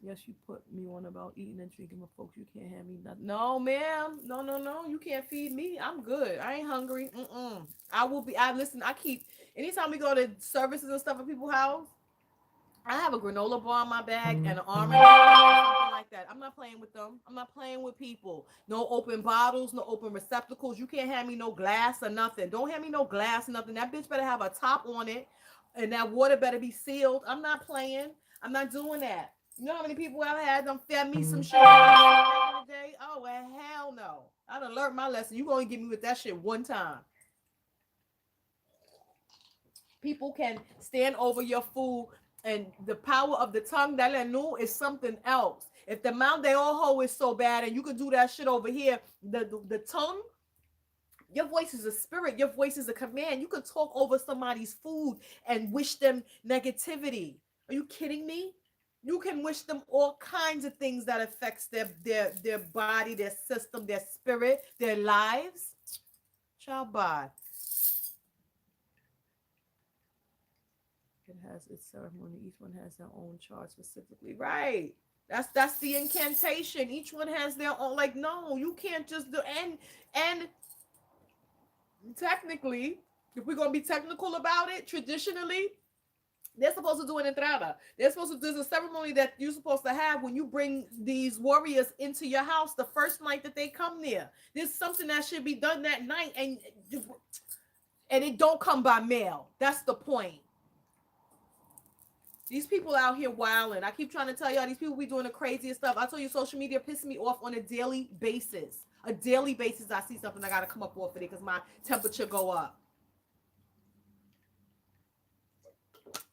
Yes, you put me on about eating and drinking with folks. You can't have me nothing. No, ma'am. No. You can't feed me. I'm good. I ain't hungry. Listen, anytime we go to services and stuff at people's house, I have a granola bar in my bag and an arm or something like that. I'm not playing with them. I'm not playing with people. No open bottles, no open receptacles. You can't have me no glass or nothing. Don't have me no glass or nothing. That bitch better have a top on it, and that water better be sealed. I'm not playing. I'm not doing that. You know how many people I've had them fed me some shit back in the day? Oh, well, hell no. I done learned my lesson. You gonna get me with that shit one time. People can stand over your food, and the power of the tongue, that is something else. If the mouth they all hold is so bad, and you could do that shit over here, the tongue, your voice is a spirit. Your voice is a command. You could talk over somebody's food and wish them negativity. Are you kidding me? You can wish them all kinds of things that affects their body, their system, their spirit, their lives. Child, bye. It has its ceremony. Each one has their own chart specifically. Right. That's the incantation. Each one has their own. Like, no, you can't just do. And technically, if we're gonna be technical about it, traditionally, they're supposed to do an entrada. There's a ceremony that you're supposed to have when you bring these warriors into your house the first night that they come there. There's something that should be done that night, and it don't come by mail. That's the point. These people out here wilding. I keep trying to tell y'all, these people be doing the craziest stuff. I told you, social media pisses me off on a daily basis. A daily basis, I see something, I gotta come up off of it because my temperature go up.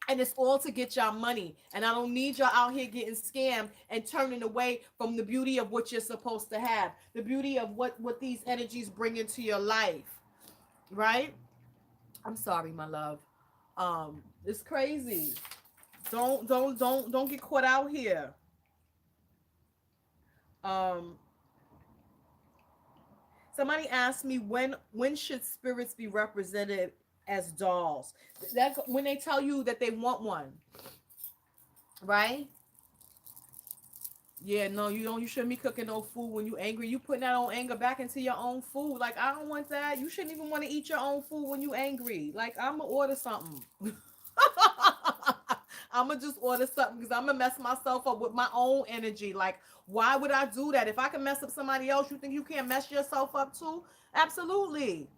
And it's all to get y'all money. And I don't need y'all out here getting scammed and turning away from the beauty of what you're supposed to have. The beauty of what these energies bring into your life. Right? I'm sorry, my love. It's crazy. Don't get caught out here. Somebody asked me when should spirits be represented as dolls? That when they tell you that they want one, right? Yeah, no, you don't. You shouldn't be cooking no food when you angry. You putting that own anger back into your own food. Like I don't want that. You shouldn't even want to eat your own food when you angry. Like I'm gonna order something. I'm gonna just order something because I'm gonna mess myself up with my own energy. Like why would I do that? If I can mess up somebody else, you think you can't mess yourself up too? Absolutely.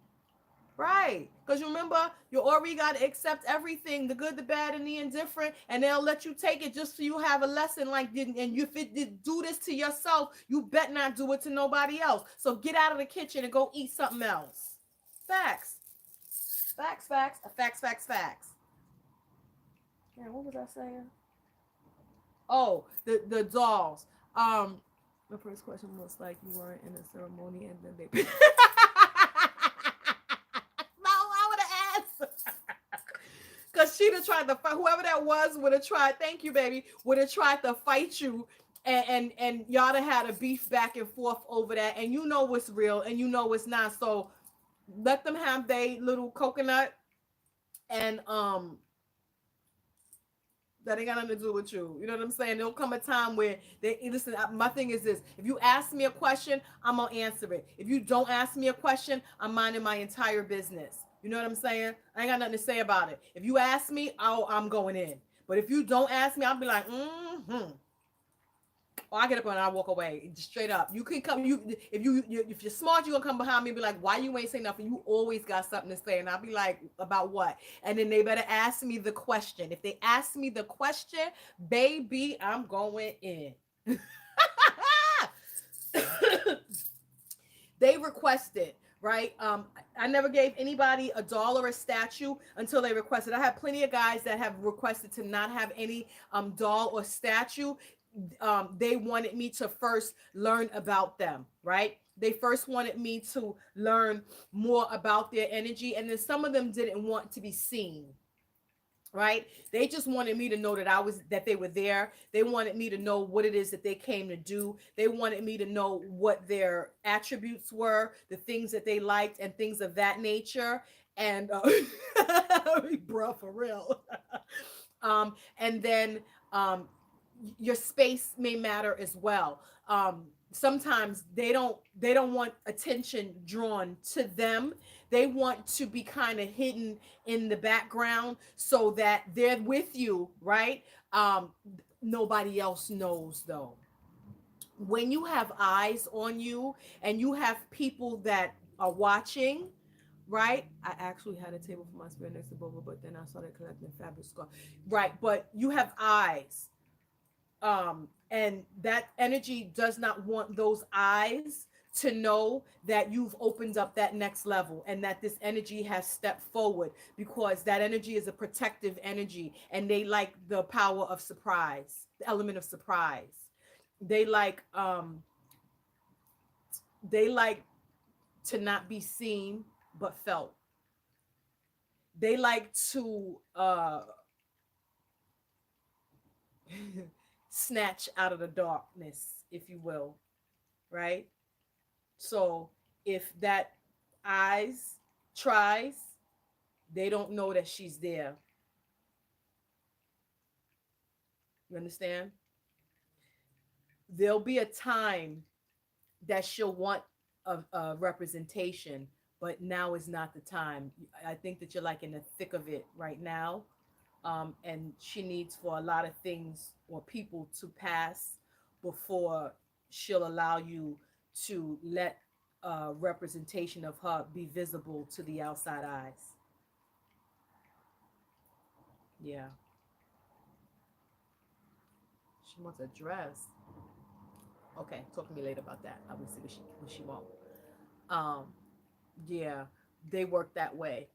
Right. Because you remember, you already got to accept everything, the good, the bad, and the indifferent, and they'll let you take it just so you have a lesson. Like, and if it did do this to yourself, you bet not do it to nobody else. So get out of the kitchen and go eat something else. Facts. Facts, facts, facts, facts, facts. Yeah, what was I saying? Oh, the dolls. The first question was like you weren't in a ceremony and then they no, I would have asked. Cause she'd have tried to fight whoever that was would have tried, thank you, baby, would have tried to fight you and y'all have had a beef back and forth over that, and you know what's real and you know what's not. So let them have their little coconut and that ain't got nothing to do with you. You know what I'm saying? There'll come a time where they listen. My thing is this: if you ask me a question, I'm gonna answer it. If you don't ask me a question, I'm minding my entire business. You know what I'm saying? I ain't got nothing to say about it. If you ask me, I'm going in. But if you don't ask me, I'll be like, mm-hmm. Or I get up and I walk away straight up. You can come. If you're smart, you gonna come behind me and be like, "Why you ain't say nothing? You always got something to say." And I'll be like, "About what?" And then they better ask me the question. If they ask me the question, baby, I'm going in. They requested, right? I never gave anybody a doll or a statue until they requested. I have plenty of guys that have requested to not have any doll or statue. They wanted me to first learn about them, right? They first wanted me to learn more about their energy, and then some of them didn't want to be seen, right? They just wanted me to know that they were there. They wanted me to know what it is that they came to do. They wanted me to know what their attributes were, the things that they liked, and things of that nature. And bruh, for real. And then your space may matter as well. Sometimes they don't want attention drawn to them. They want to be kind of hidden in the background so that they're with you, right? Nobody else knows though. When you have eyes on you and you have people that are watching, right? I actually had a table for my spirit next to Boba, but then I started collecting fabric scar. Right, but you have eyes. And that energy does not want those eyes to know that you've opened up that next level and that this energy has stepped forward, because that energy is a protective energy and they like the power of surprise, the element of surprise. They like they like to not be seen but felt. They like to snatch out of the darkness, if you will, right? So if that eyes tries, they don't know that she's there. You understand? There'll be a time that she'll want a representation, but now is not the time. I think that you're like in the thick of it right now. And she needs for a lot of things or people to pass before she'll allow you to let a representation of her be visible to the outside eyes. Yeah, she wants a dress. Okay, talk to me later about that. I will see what she wants. Um, yeah, they work that way.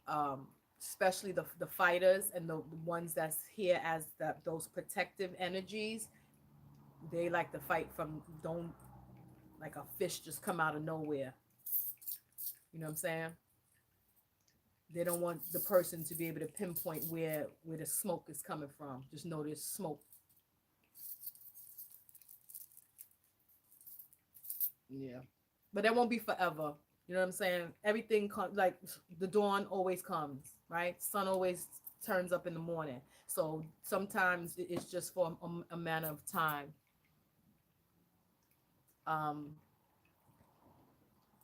Um, Especially the fighters and the ones that's here as those protective energies. They like to fight from don't like a fish just come out of nowhere. You know what I'm saying? They don't want the person to be able to pinpoint where the smoke is coming from. Just know there's smoke. Yeah. but that won't be forever. You know what I'm saying? Everything comes, like the dawn always comes, right? Sun always turns up in the morning. So sometimes it's just for a matter of time. Um,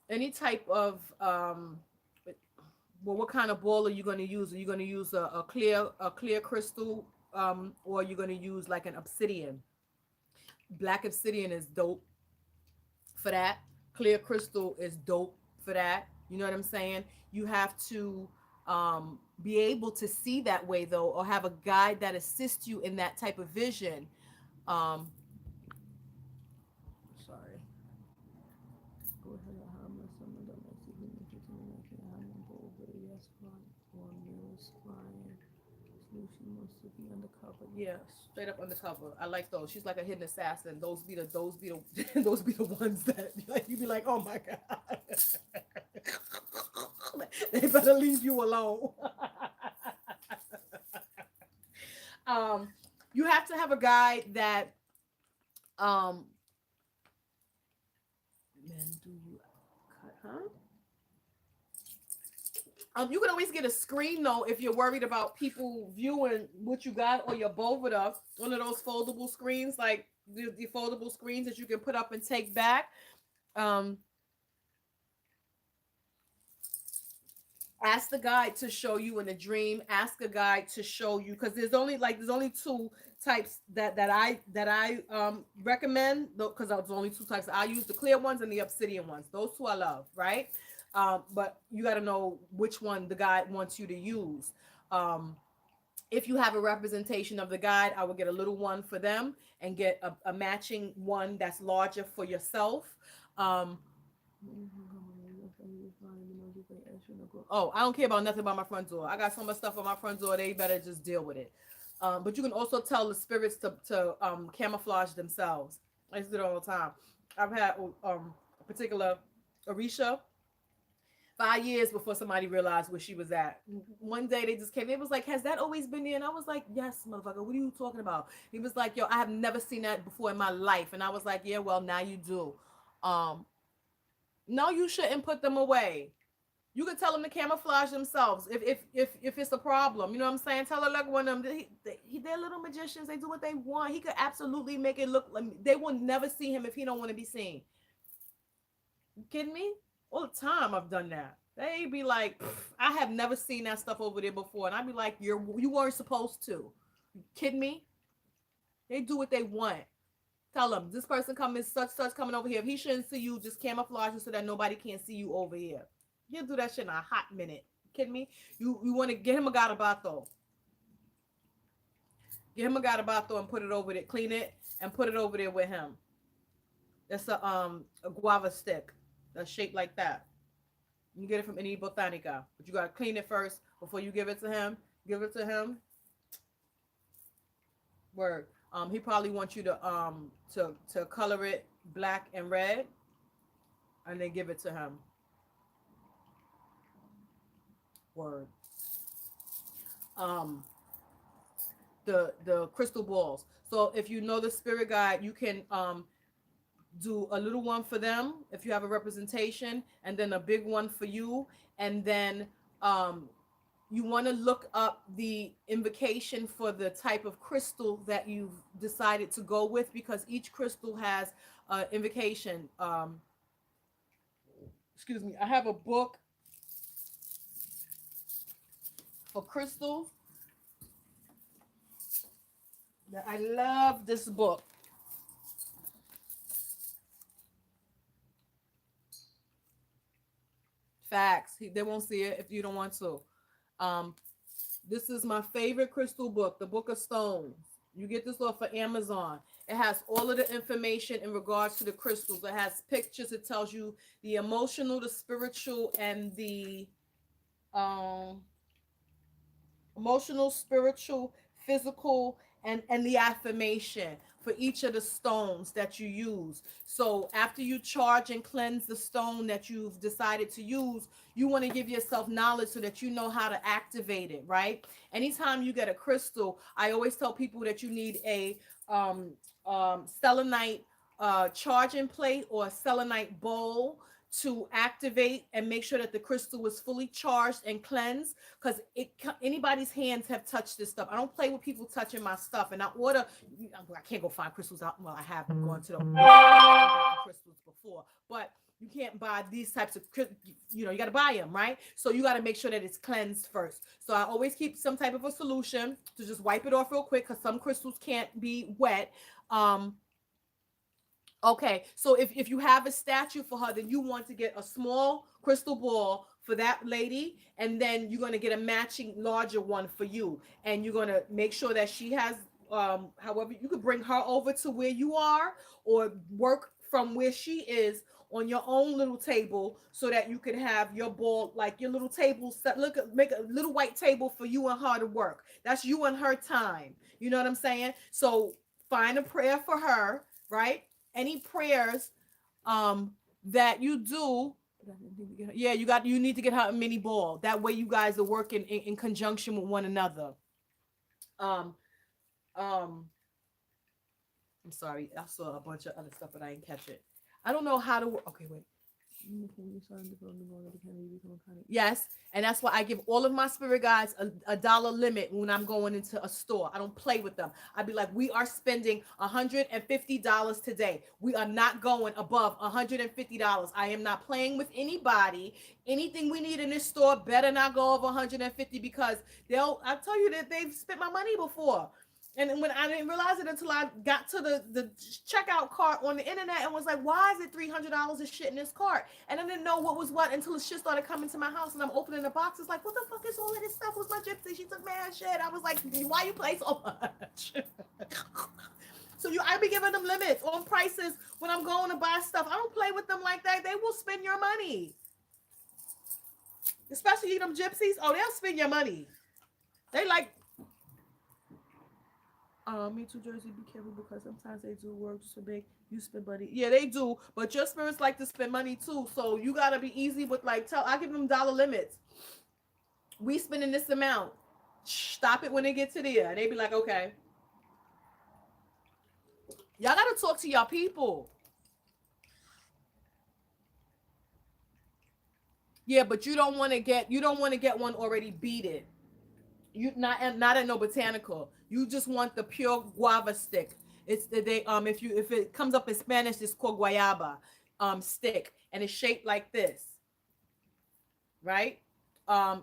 any type of well, what kind of ball are you going to use? Are you going to use a clear crystal, or are you going to use like an obsidian? Black obsidian is dope for that. Clear crystal is dope for that. You know what I'm saying? You have to be able to see that way though, or have a guide that assists you in that type of vision. Um, sorry. Go ahead. How much some of them makes you yes, or mirrors flying. She wants to be undercover. Yeah, straight up undercover. I like those. She's like a hidden assassin. Those be the those be the ones that like you be like, oh my god, they better leave you alone. um, you have to have a guide that um, man, do you cut, huh? You can always get a screen though if you're worried about people viewing what you got, or your Bovida, one of those foldable screens, like the foldable screens that you can put up and take back. Um, ask the guide to show you in a dream. Ask a guide to show you, because there's only two types that I recommend, because there's only two types. I use the clear ones and the obsidian ones. Those two I love, right? But you got to know which one the guide wants you to use. Um, if you have a representation of the guide, I would get a little one for them and get a matching one that's larger for yourself. Um, oh, I don't care about nothing about my front door. I got so much stuff on my front door. They better just deal with it. But you can also tell the spirits to camouflage themselves. I used to do it all the time. I've had a particular Orisha 5 years before somebody realized where she was at. One day they just came. It was like, "Has that always been there?" And I was like, "Yes, motherfucker. What are you talking about?" He was like, "Yo, I have never seen that before in my life." And I was like, "Yeah, well, now you do." Um, no, you shouldn't put them away. You could tell them to camouflage themselves if it's a problem. You know what I'm saying? Tell her like one of them. They're little magicians. They do what they want. He could absolutely make it look like they will never see him if he don't want to be seen. You kidding me? All the time I've done that. They be like, I have never seen that stuff over there before, and I'd be like, you weren't supposed to. You kidding me? They do what they want. Tell them this person coming such coming over here. If he shouldn't see you, just camouflage it so that nobody can see you over here. He'll do that shit in a hot minute. You kidding me? You want to get him a garabato. Get him a garabato and put it over there. Clean it and put it over there with him. That's a guava stick that's shaped like that. You can get it from any botanica, but you gotta clean it first before you give it to him. Give it to him. Word. He probably wants you to color it black and red, and then give it to him. Word. Um, the crystal balls. So if you know the spirit guide, you can do a little one for them if you have a representation, and then a big one for you, and then you want to look up the invocation for the type of crystal that you've decided to go with, because each crystal has invocation. Excuse me, I have a book for crystals. I love this book. Facts. They won't see it if you don't want to. Um, this is my favorite crystal book, the Book of Stones. You get this off of Amazon. It has all of the information in regards to the crystals. It has pictures. It tells you the emotional, the spiritual, and the um, emotional, spiritual, physical, and the affirmation for each of the stones that you use. So after you charge and cleanse the stone that you've decided to use, you want to give yourself knowledge so that you know how to activate it, right? Anytime you get a crystal, I always tell people that you need a selenite charging plate or a selenite bowl to activate and make sure that the crystal is fully charged and cleansed, because anybody's hands have touched this stuff. I don't play with people touching my stuff, and I can't go find crystals out. Well, I have gone to the crystals before, but you can't buy these types of, you got to buy them, right? So you got to make sure that it's cleansed first. So I always keep some type of a solution to just wipe it off real quick, because some crystals can't be wet. Okay, so if you have a statue for her, then you want to get a small crystal ball for that lady, and then you're going to get a matching larger one for you, and you're going to make sure that she has, however, you could bring her over to where you are, or work from where she is on your own little table, so that you can have your ball, like your little table set. Make a little white table for you and her to work. That's you and her time. You know what I'm saying? So find a prayer for her, right? Any prayers that you do, yeah, you need to get her a mini ball. That way you guys are working in conjunction with one another. I'm sorry, I saw a bunch of other stuff, but I didn't catch it. I don't know how to. Okay, wait. Yes, and that's why I give all of my spirit guides a dollar limit when I'm going into a store. I don't play with them. I'd be like, we are spending $150 today. We are not going above $150. I am not playing with anybody. Anything we need in this store better not go over $150, because I tell you that they've spent my money before. And when I didn't realize it until I got to the checkout cart on the internet and was like, why is it $300 of shit in this cart? And I didn't know what was what until the shit started coming to my house, and I'm opening the boxes like, what the fuck is all of this stuff? Was my gypsy? She took mad shit. I was like, why you play so much? So I be giving them limits on prices when I'm going to buy stuff. I don't play with them like that. They will spend your money. Especially them gypsies. Oh, they'll spend your money. They like, me too, Jersey. Be careful, because sometimes they do work to make you spend money. Yeah, they do, but your spirits like to spend money too. So you gotta be easy with I give them dollar limits. We spending this amount. Stop it when they get to there. They be like, okay. Y'all gotta talk to y'all people. Yeah, but you don't want to get one already beaded. You not at no botanical. You just want the pure guava stick. It's if it comes up in Spanish, it's called guayaba stick, and it's shaped like this, right?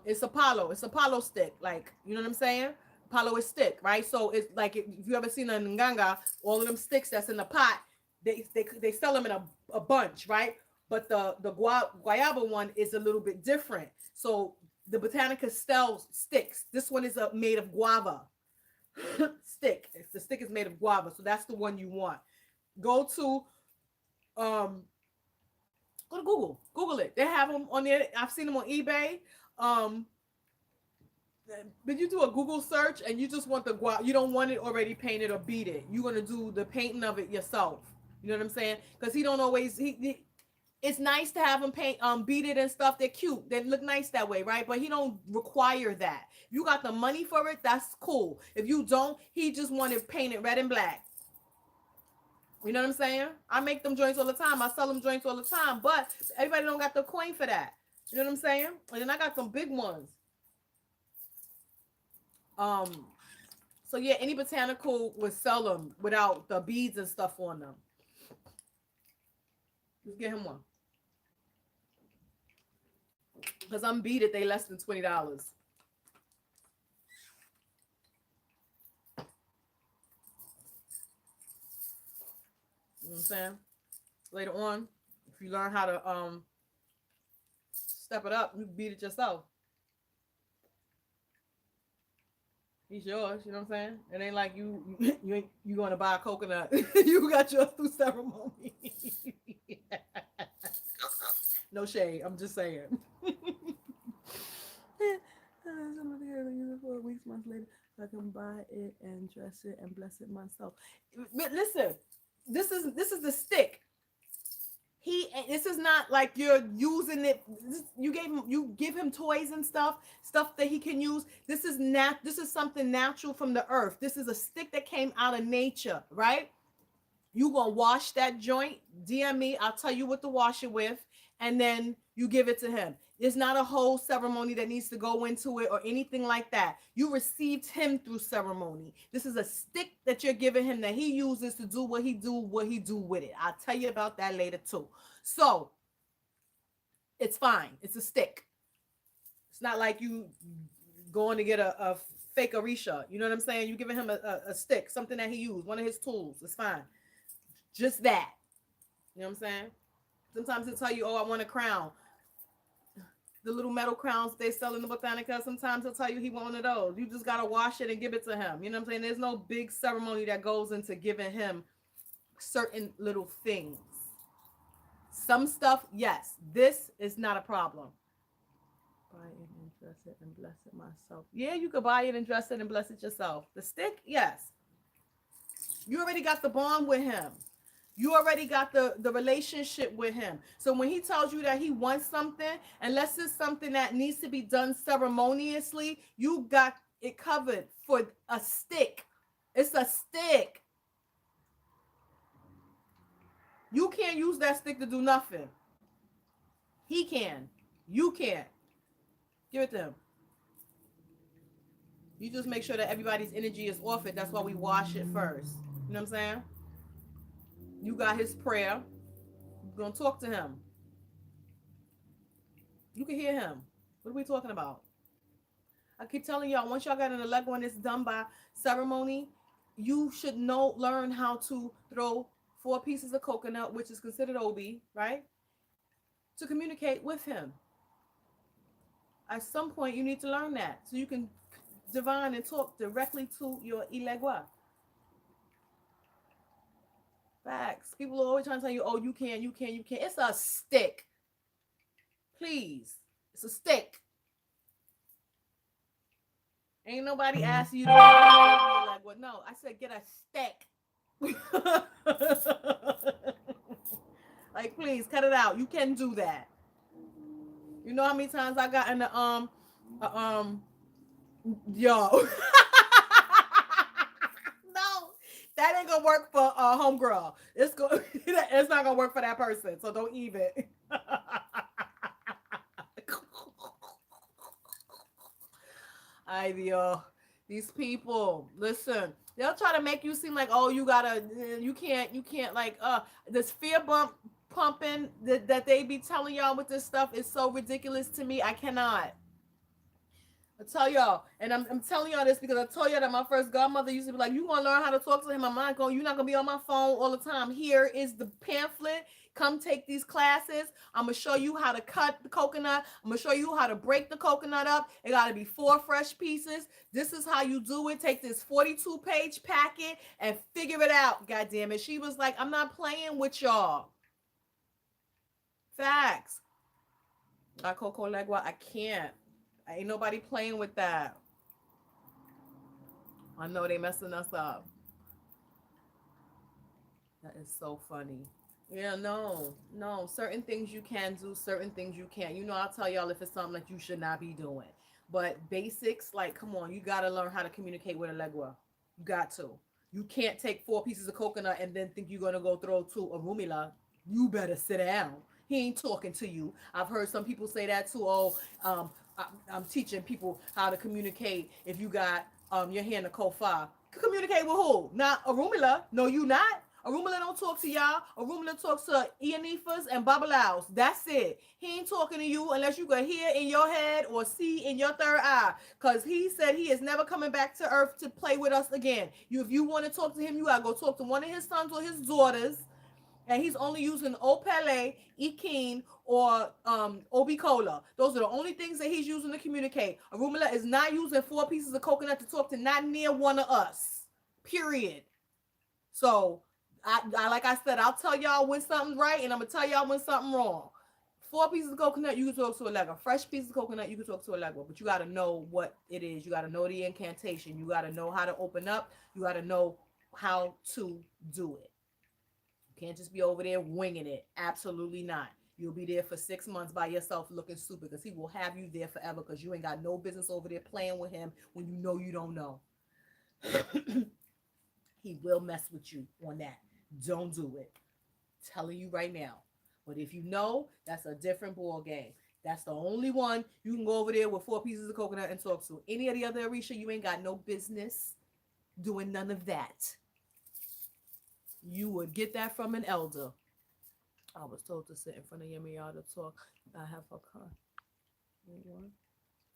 It's a palo stick, like, you know what I'm saying? Palo is stick, right? So it's like, if you ever seen a nganga, all of them sticks that's in the pot, they sell them in a bunch, right? But the guayaba one is a little bit different. So the Botanica sells sticks. This one is made of guava stick. The stick is made of guava, so that's the one you want. Go to Google it. They have them on there. I've seen them on eBay. But you do a Google search and you just want the guava. You don't want it already painted or beaded. You're gonna do the painting of it yourself. You know what I'm saying? Because he don't always it's nice to have them paint beaded and stuff. They're cute. They look nice that way, right? But he don't require that. If you got the money for it, that's cool. If you don't, he just wanted painted red and black. You know what I'm saying? I make them joints all the time. I sell them joints all the time, but everybody don't got the coin for that. You know what I'm saying? And then I got some big ones. So yeah, any botanical would sell them without the beads and stuff on them. Just get him one. Because I'm beaded, they less than $20. You know what I'm saying? Later on, if you learn how to step it up, you beat it yourself. He's yours, you know what I'm saying? It ain't like you going to buy a coconut. You got yours through ceremony. No shade, I'm just saying. For weeks, months later, so I can buy it and dress it and bless it myself. But listen, this is the stick. This is not like you're using it. You give him toys and stuff that he can use. This is something natural from the earth. This is a stick that came out of nature, right? You gonna wash that joint, DM me, I'll tell you what to wash it with, and then you give it to him. There's not a whole ceremony that needs to go into it or anything like that. You received him through ceremony. This is a stick that you're giving him that he uses to do what he do with it. I'll tell you about that later too. So it's fine. It's a stick. It's not like you going to get a fake Orisha. You know what I'm saying? You're giving him a stick, something that he used, one of his tools. It's fine. Just that. You know what I'm saying? Sometimes they'll tell you, oh, I want a crown. The little metal crowns they sell in the Botanica, sometimes he'll tell you he want one of those. You just got to wash it and give it to him. You know what I'm saying? There's no big ceremony that goes into giving him certain little things. Some stuff, yes. This is not a problem. Buy it and dress it and bless it myself. Yeah, you could buy it and dress it and bless it yourself. The stick, yes. You already got the bond with him. You already got the relationship with him. So when he tells you that he wants something, unless it's something that needs to be done ceremoniously, you got it covered for a stick. It's a stick. You can't use that stick to do nothing. He can. You can't. Give it to him. You just make sure that everybody's energy is off it. That's why we wash it first. You know what I'm saying? You got his prayer. You're going to talk to him. You can hear him. What are we talking about? I keep telling y'all, once y'all got an Allegro and it's done by ceremony, you should learn how to throw 4 pieces of coconut, which is considered obi, right? To communicate with him. At some point, you need to learn that so you can divine and talk directly to your Ilegua. Facts. People are always trying to tell you, oh, you can't. It's a stick. Please. It's a stick. Ain't nobody asking you to like, well, no, I said get a stick. Like, please cut it out. You can do that. You know how many times I got in the yo. That ain't gonna work for homegirl. It's not gonna work for that person. So don't even. These people, listen. They'll try to make you seem like, oh, you can't like this fear pumping that they be telling y'all with this stuff is so ridiculous to me. I cannot. I tell y'all, and I'm telling y'all this because I told y'all that my first godmother used to be like, you want to learn how to talk to him? You're not going to be on my phone all the time. Here is the pamphlet. Come take these classes. I'm going to show you how to cut the coconut. I'm going to show you how to break the coconut up. It got to be 4 fresh pieces. This is how you do it. Take this 42-page packet and figure it out. God damn it. She was like, I'm not playing with y'all. Facts. Coco Legua, I can't. Ain't nobody playing with that. I know they messing us up. That is so funny. Yeah, no. Certain things you can do, certain things you can't. You know, I'll tell y'all if it's something that you should not be doing. But basics, like, come on, you got to learn how to communicate with a legua. You got to. You can't take 4 pieces of coconut and then think you're going to go throw to a rumila. You better sit down. He ain't talking to you. I've heard some people say that too. Oh, I'm teaching people how to communicate. If you got your hand in kofa, communicate with who? Not Arumila. No, you not. Arumila don't talk to y'all. Arumila talks to Ianifas and Babalaos. That's it. He ain't talking to you unless you can hear in your head or see in your third eye. Because he said he is never coming back to earth to play with us again. If you want to talk to him, you gotta go talk to one of his sons or his daughters. And he's only using Opele, Ikin, or Obicola. Those are the only things that he's using to communicate. Arumila is not using 4 pieces of coconut to talk to not near one of us. Period. So, I like I said, I'll tell y'all when something's right, and I'm going to tell y'all when something's wrong. 4 pieces of coconut, you can talk to a legua. Fresh piece of coconut, you can talk to a legua. But you got to know what it is. You got to know the incantation. You got to know how to open up. You got to know how to do it. Can't just be over there winging it. Absolutely not. You'll be there for 6 months by yourself looking stupid because he will have you there forever because you ain't got no business over there playing with him when you know you don't know. He will mess with you on that. don't do it. Telling you right now. But if you know, that's a different ball game. That's the only one you can go over there with 4 pieces of coconut and talk to. Any of the other Arisha, you ain't got no business doing none of that. You would get that from an elder. I was told to sit in front of Yemiya to talk. I have her car. Wait, what?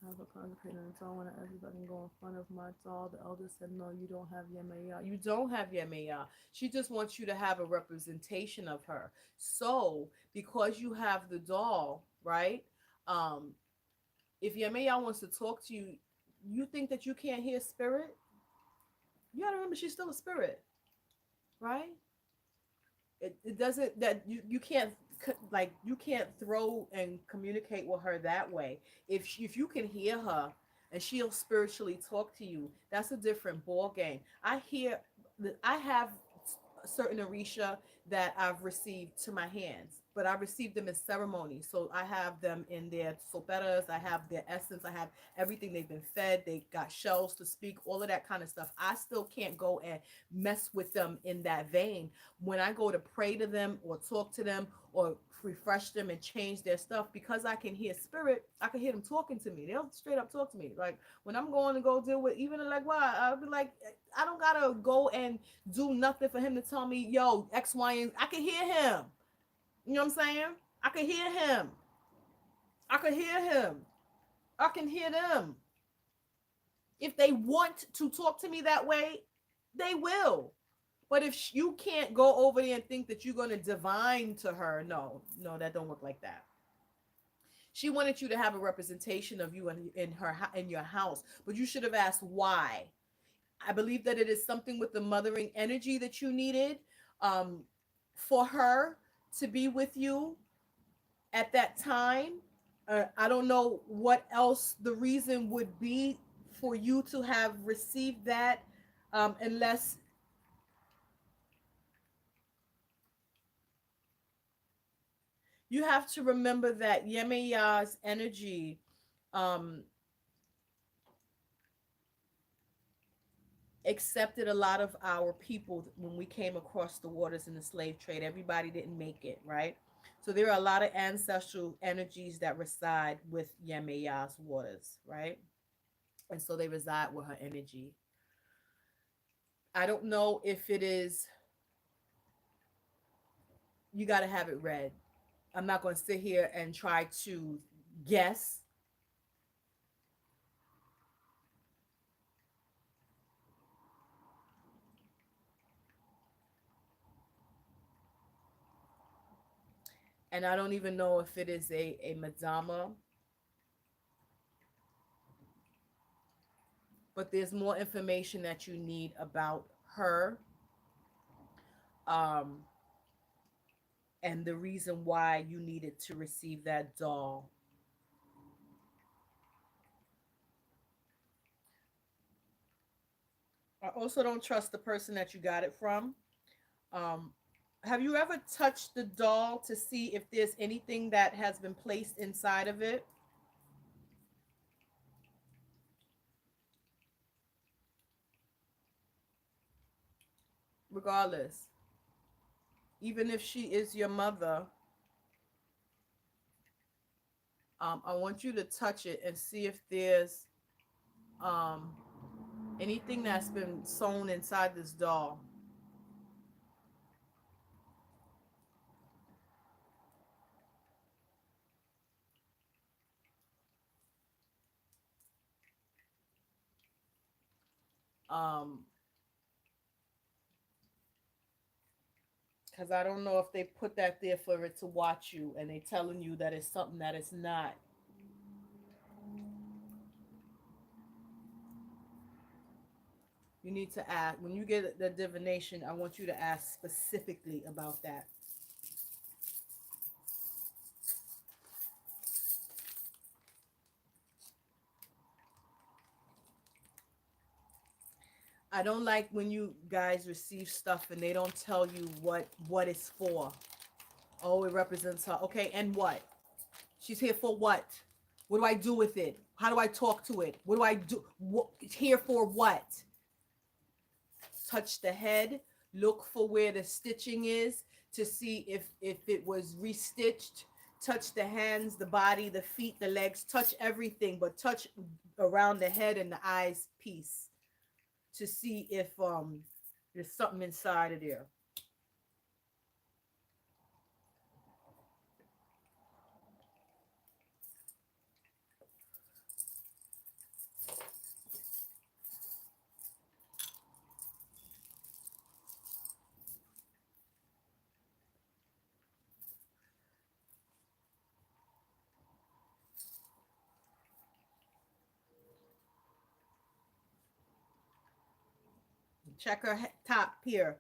I have a consecrated and so I want to ask if I can go in front of my doll. The elder said, no, you don't have Yemiya. You don't have Yemiya. She just wants you to have a representation of her. So, because you have the doll, right? Um, if Yemiya wants to talk to you, you think that you can't hear spirit? You gotta remember she's still a spirit, right? It doesn't that you can't like you can't throw and communicate with her that way. If you can hear her and she'll spiritually talk to you, that's a different ball game. I have certain Orisha that I've received to my hands, but I received them in ceremony. So I have them in their soperas, I have their essence, I have everything. They've been fed, they got shells to speak, all of that kind of stuff. I still can't go and mess with them in that vein. When I go to pray to them or talk to them or refresh them and change their stuff, because I can hear spirit, I can hear them talking to me. They'll straight up talk to me. Like when I'm going to go deal with even like why I'll be like, I don't gotta go and do nothing for him to tell me, yo, X, Y, and I can hear him. You know what I'm saying? I can hear him. I can hear him. I can hear them. If they want to talk to me that way, they will. But if you can't go over there and think that you're going to divine to her, no, that don't work like that. She wanted you to have a representation of you in your house, but you should have asked why. I believe that it is something with the mothering energy that you needed um, for her to be with you at that time. I don't know what else the reason would be for you to have received that, unless you have to remember that Yemeya's energy um, accepted a lot of our people when we came across the waters in the slave trade. Everybody didn't make it, right? So there are a lot of ancestral energies that reside with Yemeya's waters, right? And so they reside with her energy. I don't know if it is, you got to have it read. I'm not going to sit here and try to guess. And I don't even know if it is a madama, but there's more information that you need about her, um, and the reason why you needed to receive that doll. I also don't trust the person that you got it from. Um, have you ever touched the doll to see if there's anything that has been placed inside of it? Regardless, even if she is your mother, I want you to touch it and see if there's um, anything that's been sewn inside this doll. Um, because I don't know if they put that there for it to watch you and they telling you that it's something that it's not. You need to ask when you get the divination. I want you to ask specifically about that. I don't like when you guys receive stuff and they don't tell you what it's for. Oh, it represents her. Okay, and what? She's here for what? What do I do with it? How do I talk to it? What do I do? What, here for what? Touch the head, look for where the stitching is to see if it was restitched. Touch the hands, the body, the feet, the legs, touch everything, but touch around the head and the eyes piece to see if there's something inside of there. Check her top here.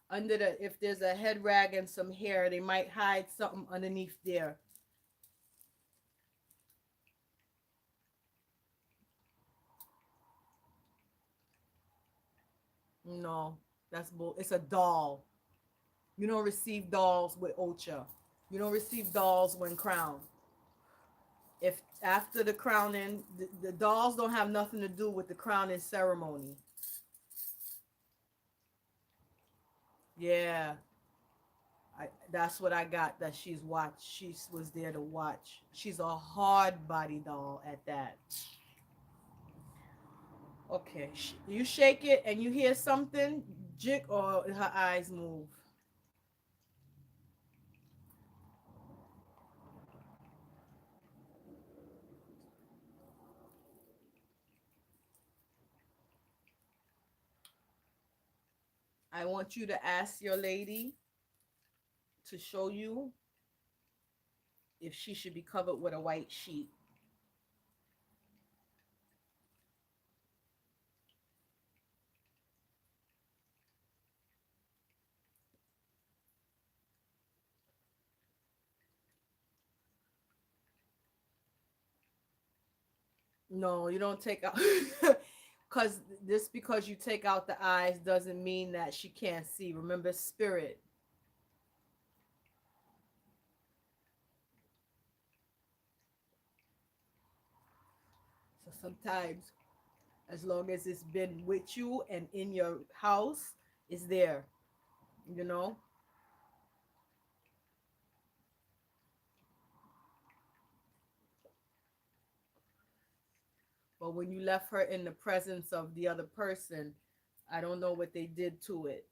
Under the, if there's a head rag and some hair, they might hide something underneath there. No, that's bull. It's a doll. You don't receive dolls with Ocha. You don't receive dolls when crowned. If after the crowning, the dolls don't have nothing to do with the crowning ceremony. Yeah, that's what I got. That she's watched. She was there to watch. She's a hard body doll at that. Okay, you shake it and you hear something, jig, or her eyes move. I want you to ask your lady to show you if she should be covered with a white sheet. No, you don't take out because just because you take out the eyes doesn't mean that she can't see. Remember, spirit. So sometimes, as long as it's been with you and in your house, it's there. You know. But when you left her in the presence of the other person, I don't know what they did to it.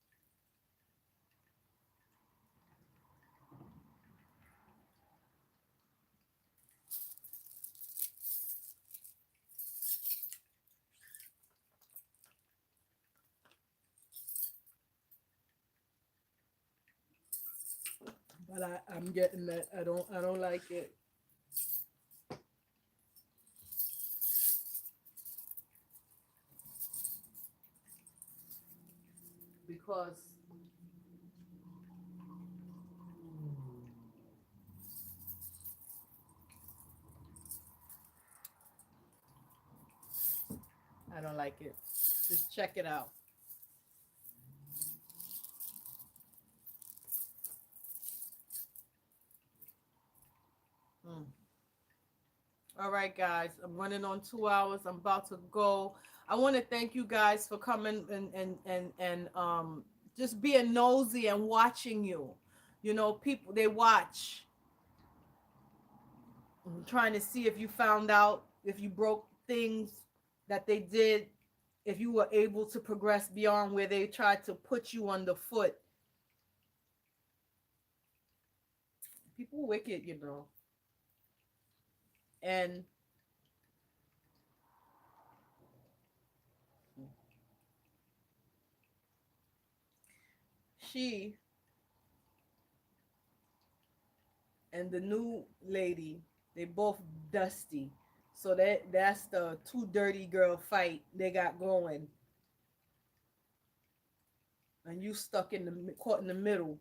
But I'm getting that. I don't like it. Because I don't like it. Just check it out. Mm. All right, guys. I'm running on 2 hours. I'm about to go. I want to thank you guys for coming and just being nosy and watching you. You know, people they watch, trying to see if you found out, if you broke things that they did, if you were able to progress beyond where they tried to put you underfoot. People wicked, you know. And she and the new lady, they both dusty. So that's the two dirty girl fight they got going, and you stuck in the caught in the middle.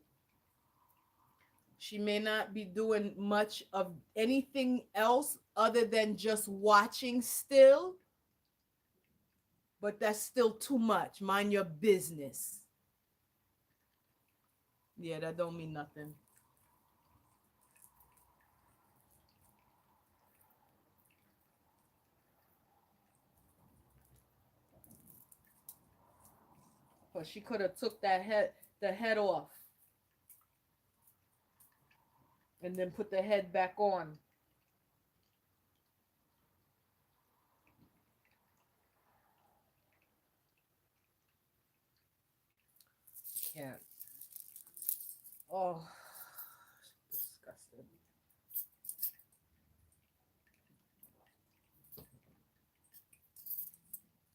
She may not be doing much of anything else other than just watching still, but that's still too much. Mind your business. Yeah, that don't mean nothing. Cause she could have took the head off, and then put the head back on. Can't. Oh, disgusting.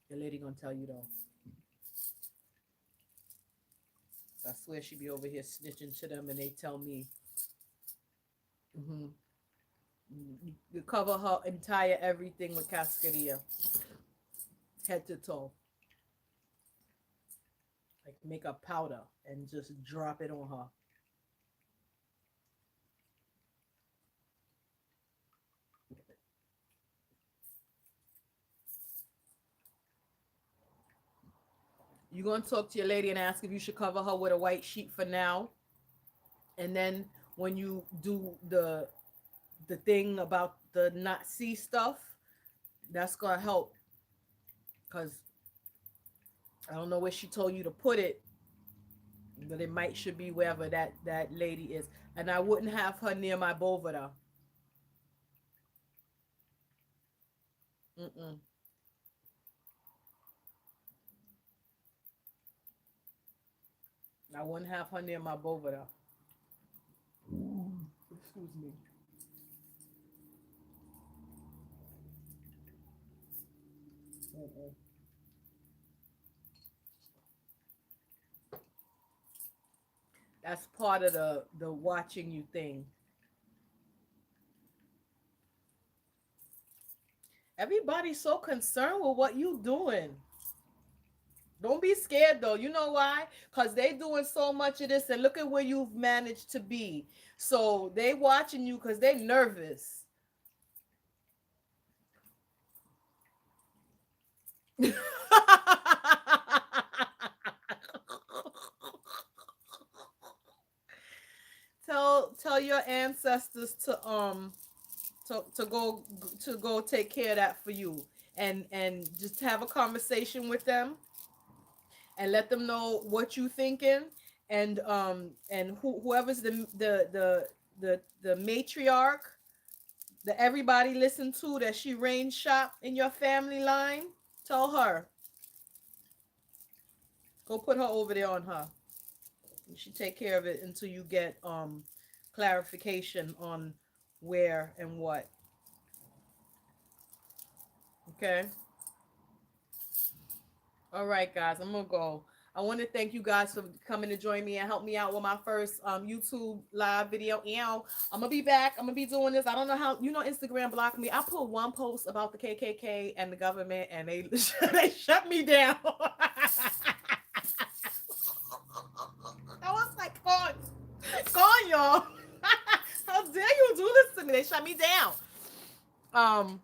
The lady gonna tell you though. I swear she be over here snitching to them, and they tell me. Mm-hmm. You cover her entire everything with cascadia, head to toe. Like make a powder and just drop it on her. You gonna talk to your lady and ask if you should cover her with a white sheet for now, and then when you do the thing about the not see stuff, that's gonna help. Cause I don't know where she told you to put it, but it might should be wherever that lady is. And I wouldn't have her near my bovada. Mm-mm. I wouldn't have her near my bovada. Excuse me. Mm-mm. That's part of the watching you thing. Everybody's so concerned with what you doing. Don't be scared though. You know why? Because they doing so much of this, and look at where you've managed to be. So they watching you because they nervous. Tell your ancestors to go take care of that for you, and just have a conversation with them and let them know what you thinking, and whoever's the matriarch that everybody listen to, that she reign shop in your family line, tell her, go put her over there on her. You should take care of it until you get clarification on where and what. Okay. All right, guys, I'm gonna go. I want to thank you guys for coming to join me and help me out with my first YouTube live video. I'm gonna be back. I'm gonna be doing this. I don't know how, Instagram blocked me. I put one post about the KKK and the government, and they they shut me down. I was like, go on, y'all. How dare you do this to me? They shut me down. Um,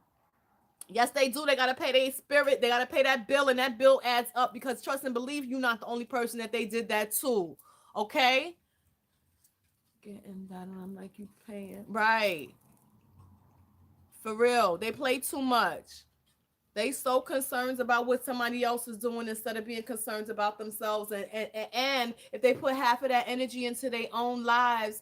Yes, they do. They gotta pay their spirit. They gotta pay that bill, and that bill adds up, because trust and believe, you're not the only person that they did that to. Okay? Getting that, and I'm like, you paying. Right. For real. They play too much. They so concerned about what somebody else is doing instead of being concerned about themselves. And if they put half of that energy into their own lives,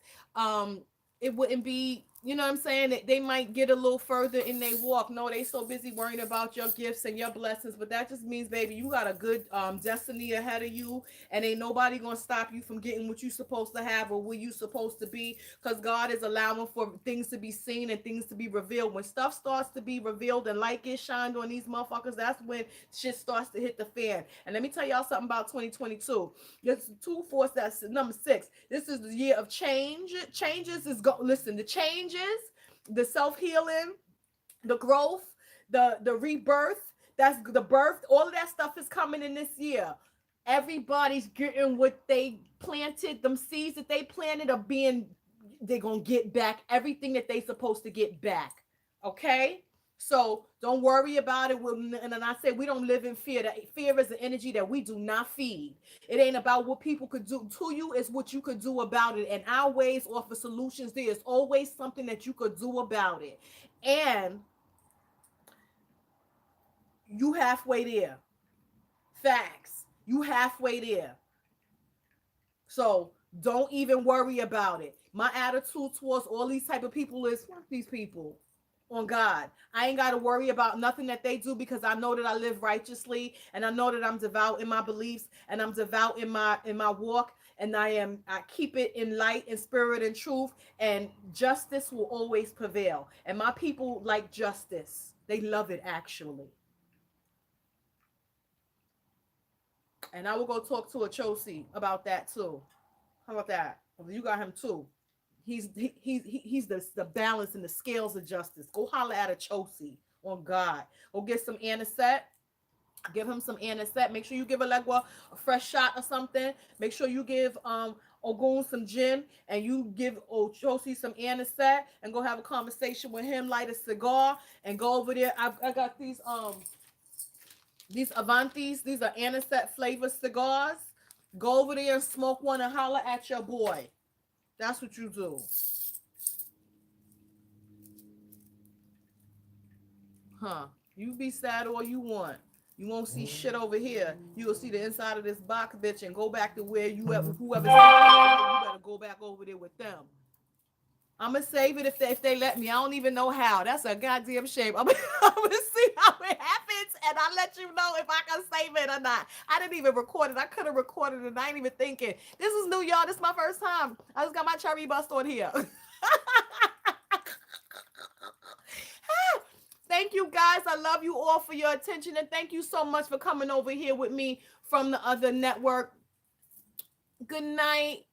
it wouldn't be, you know what I'm saying? They might get a little further in their walk. No, they so busy worrying about your gifts and your blessings, but that just means, baby, you got a good destiny ahead of you, and ain't nobody gonna stop you from getting what you supposed to have or where you supposed to be, because God is allowing for things to be seen and things to be revealed. When stuff starts to be revealed and light gets shined on these motherfuckers, that's when shit starts to hit the fan. And let me tell y'all something about 2022. This two force, that's number 6. This is the year of change. Changes is listen, the changes, the self-healing, the growth, the rebirth, that's the birth, all of that stuff is coming in this year. Everybody's getting what they planted. Them seeds that they planted are being, they're gonna get back everything that they supposed to get back. Okay, so don't worry about it. And I say, we don't live in fear. That fear is an energy that we do not feed. It ain't about what people could do to you, it's what you could do about it. And our ways offer solutions. There's always something that you could do about it, and you halfway there. Facts. You halfway there. So don't even worry about it. My attitude towards all these type of people is fuck these people. On God, I ain't got to worry about nothing that they do, because I know that I live righteously, and I know that I'm devout in my beliefs, and I'm devout in my walk, and I keep it in light and spirit and truth, and justice will always prevail. And my people like justice. They love it, actually. And I will go talk to a Chosi about that too. How about that? You got him too. He's the balance and the scales of justice. Go holler at a Chosi on God. Go get some anisette. Give him some anisette. Make sure you give Alegua a fresh shot or something. Make sure you give Ogun some gin, and you give Ochosi some anisette, and go have a conversation with him. Light a cigar and go over there. I got these Avantis. These are anisette flavor cigars. Go over there and smoke one and holler at your boy. That's what you do. Huh. You be sad all you want. You won't see shit over here. You'll see the inside of this box, bitch, and go back to where you ever, whoever's you better go back over there with them. I'm gonna save it if they let me. I don't even know how. That's a goddamn shame. I'm gonna see how it happens, and I'll let you know if I can save it or not. I didn't even record it. I could have recorded it, and I ain't even thinking. This is new, y'all. This is my first time. I just got my cherry bust on here. Thank you, guys. I love you all for your attention, and thank you so much for coming over here with me from the other network. Good night.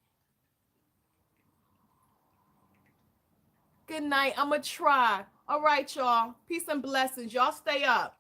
Good night. I'm going to try. All right, y'all. Peace and blessings. Y'all stay up.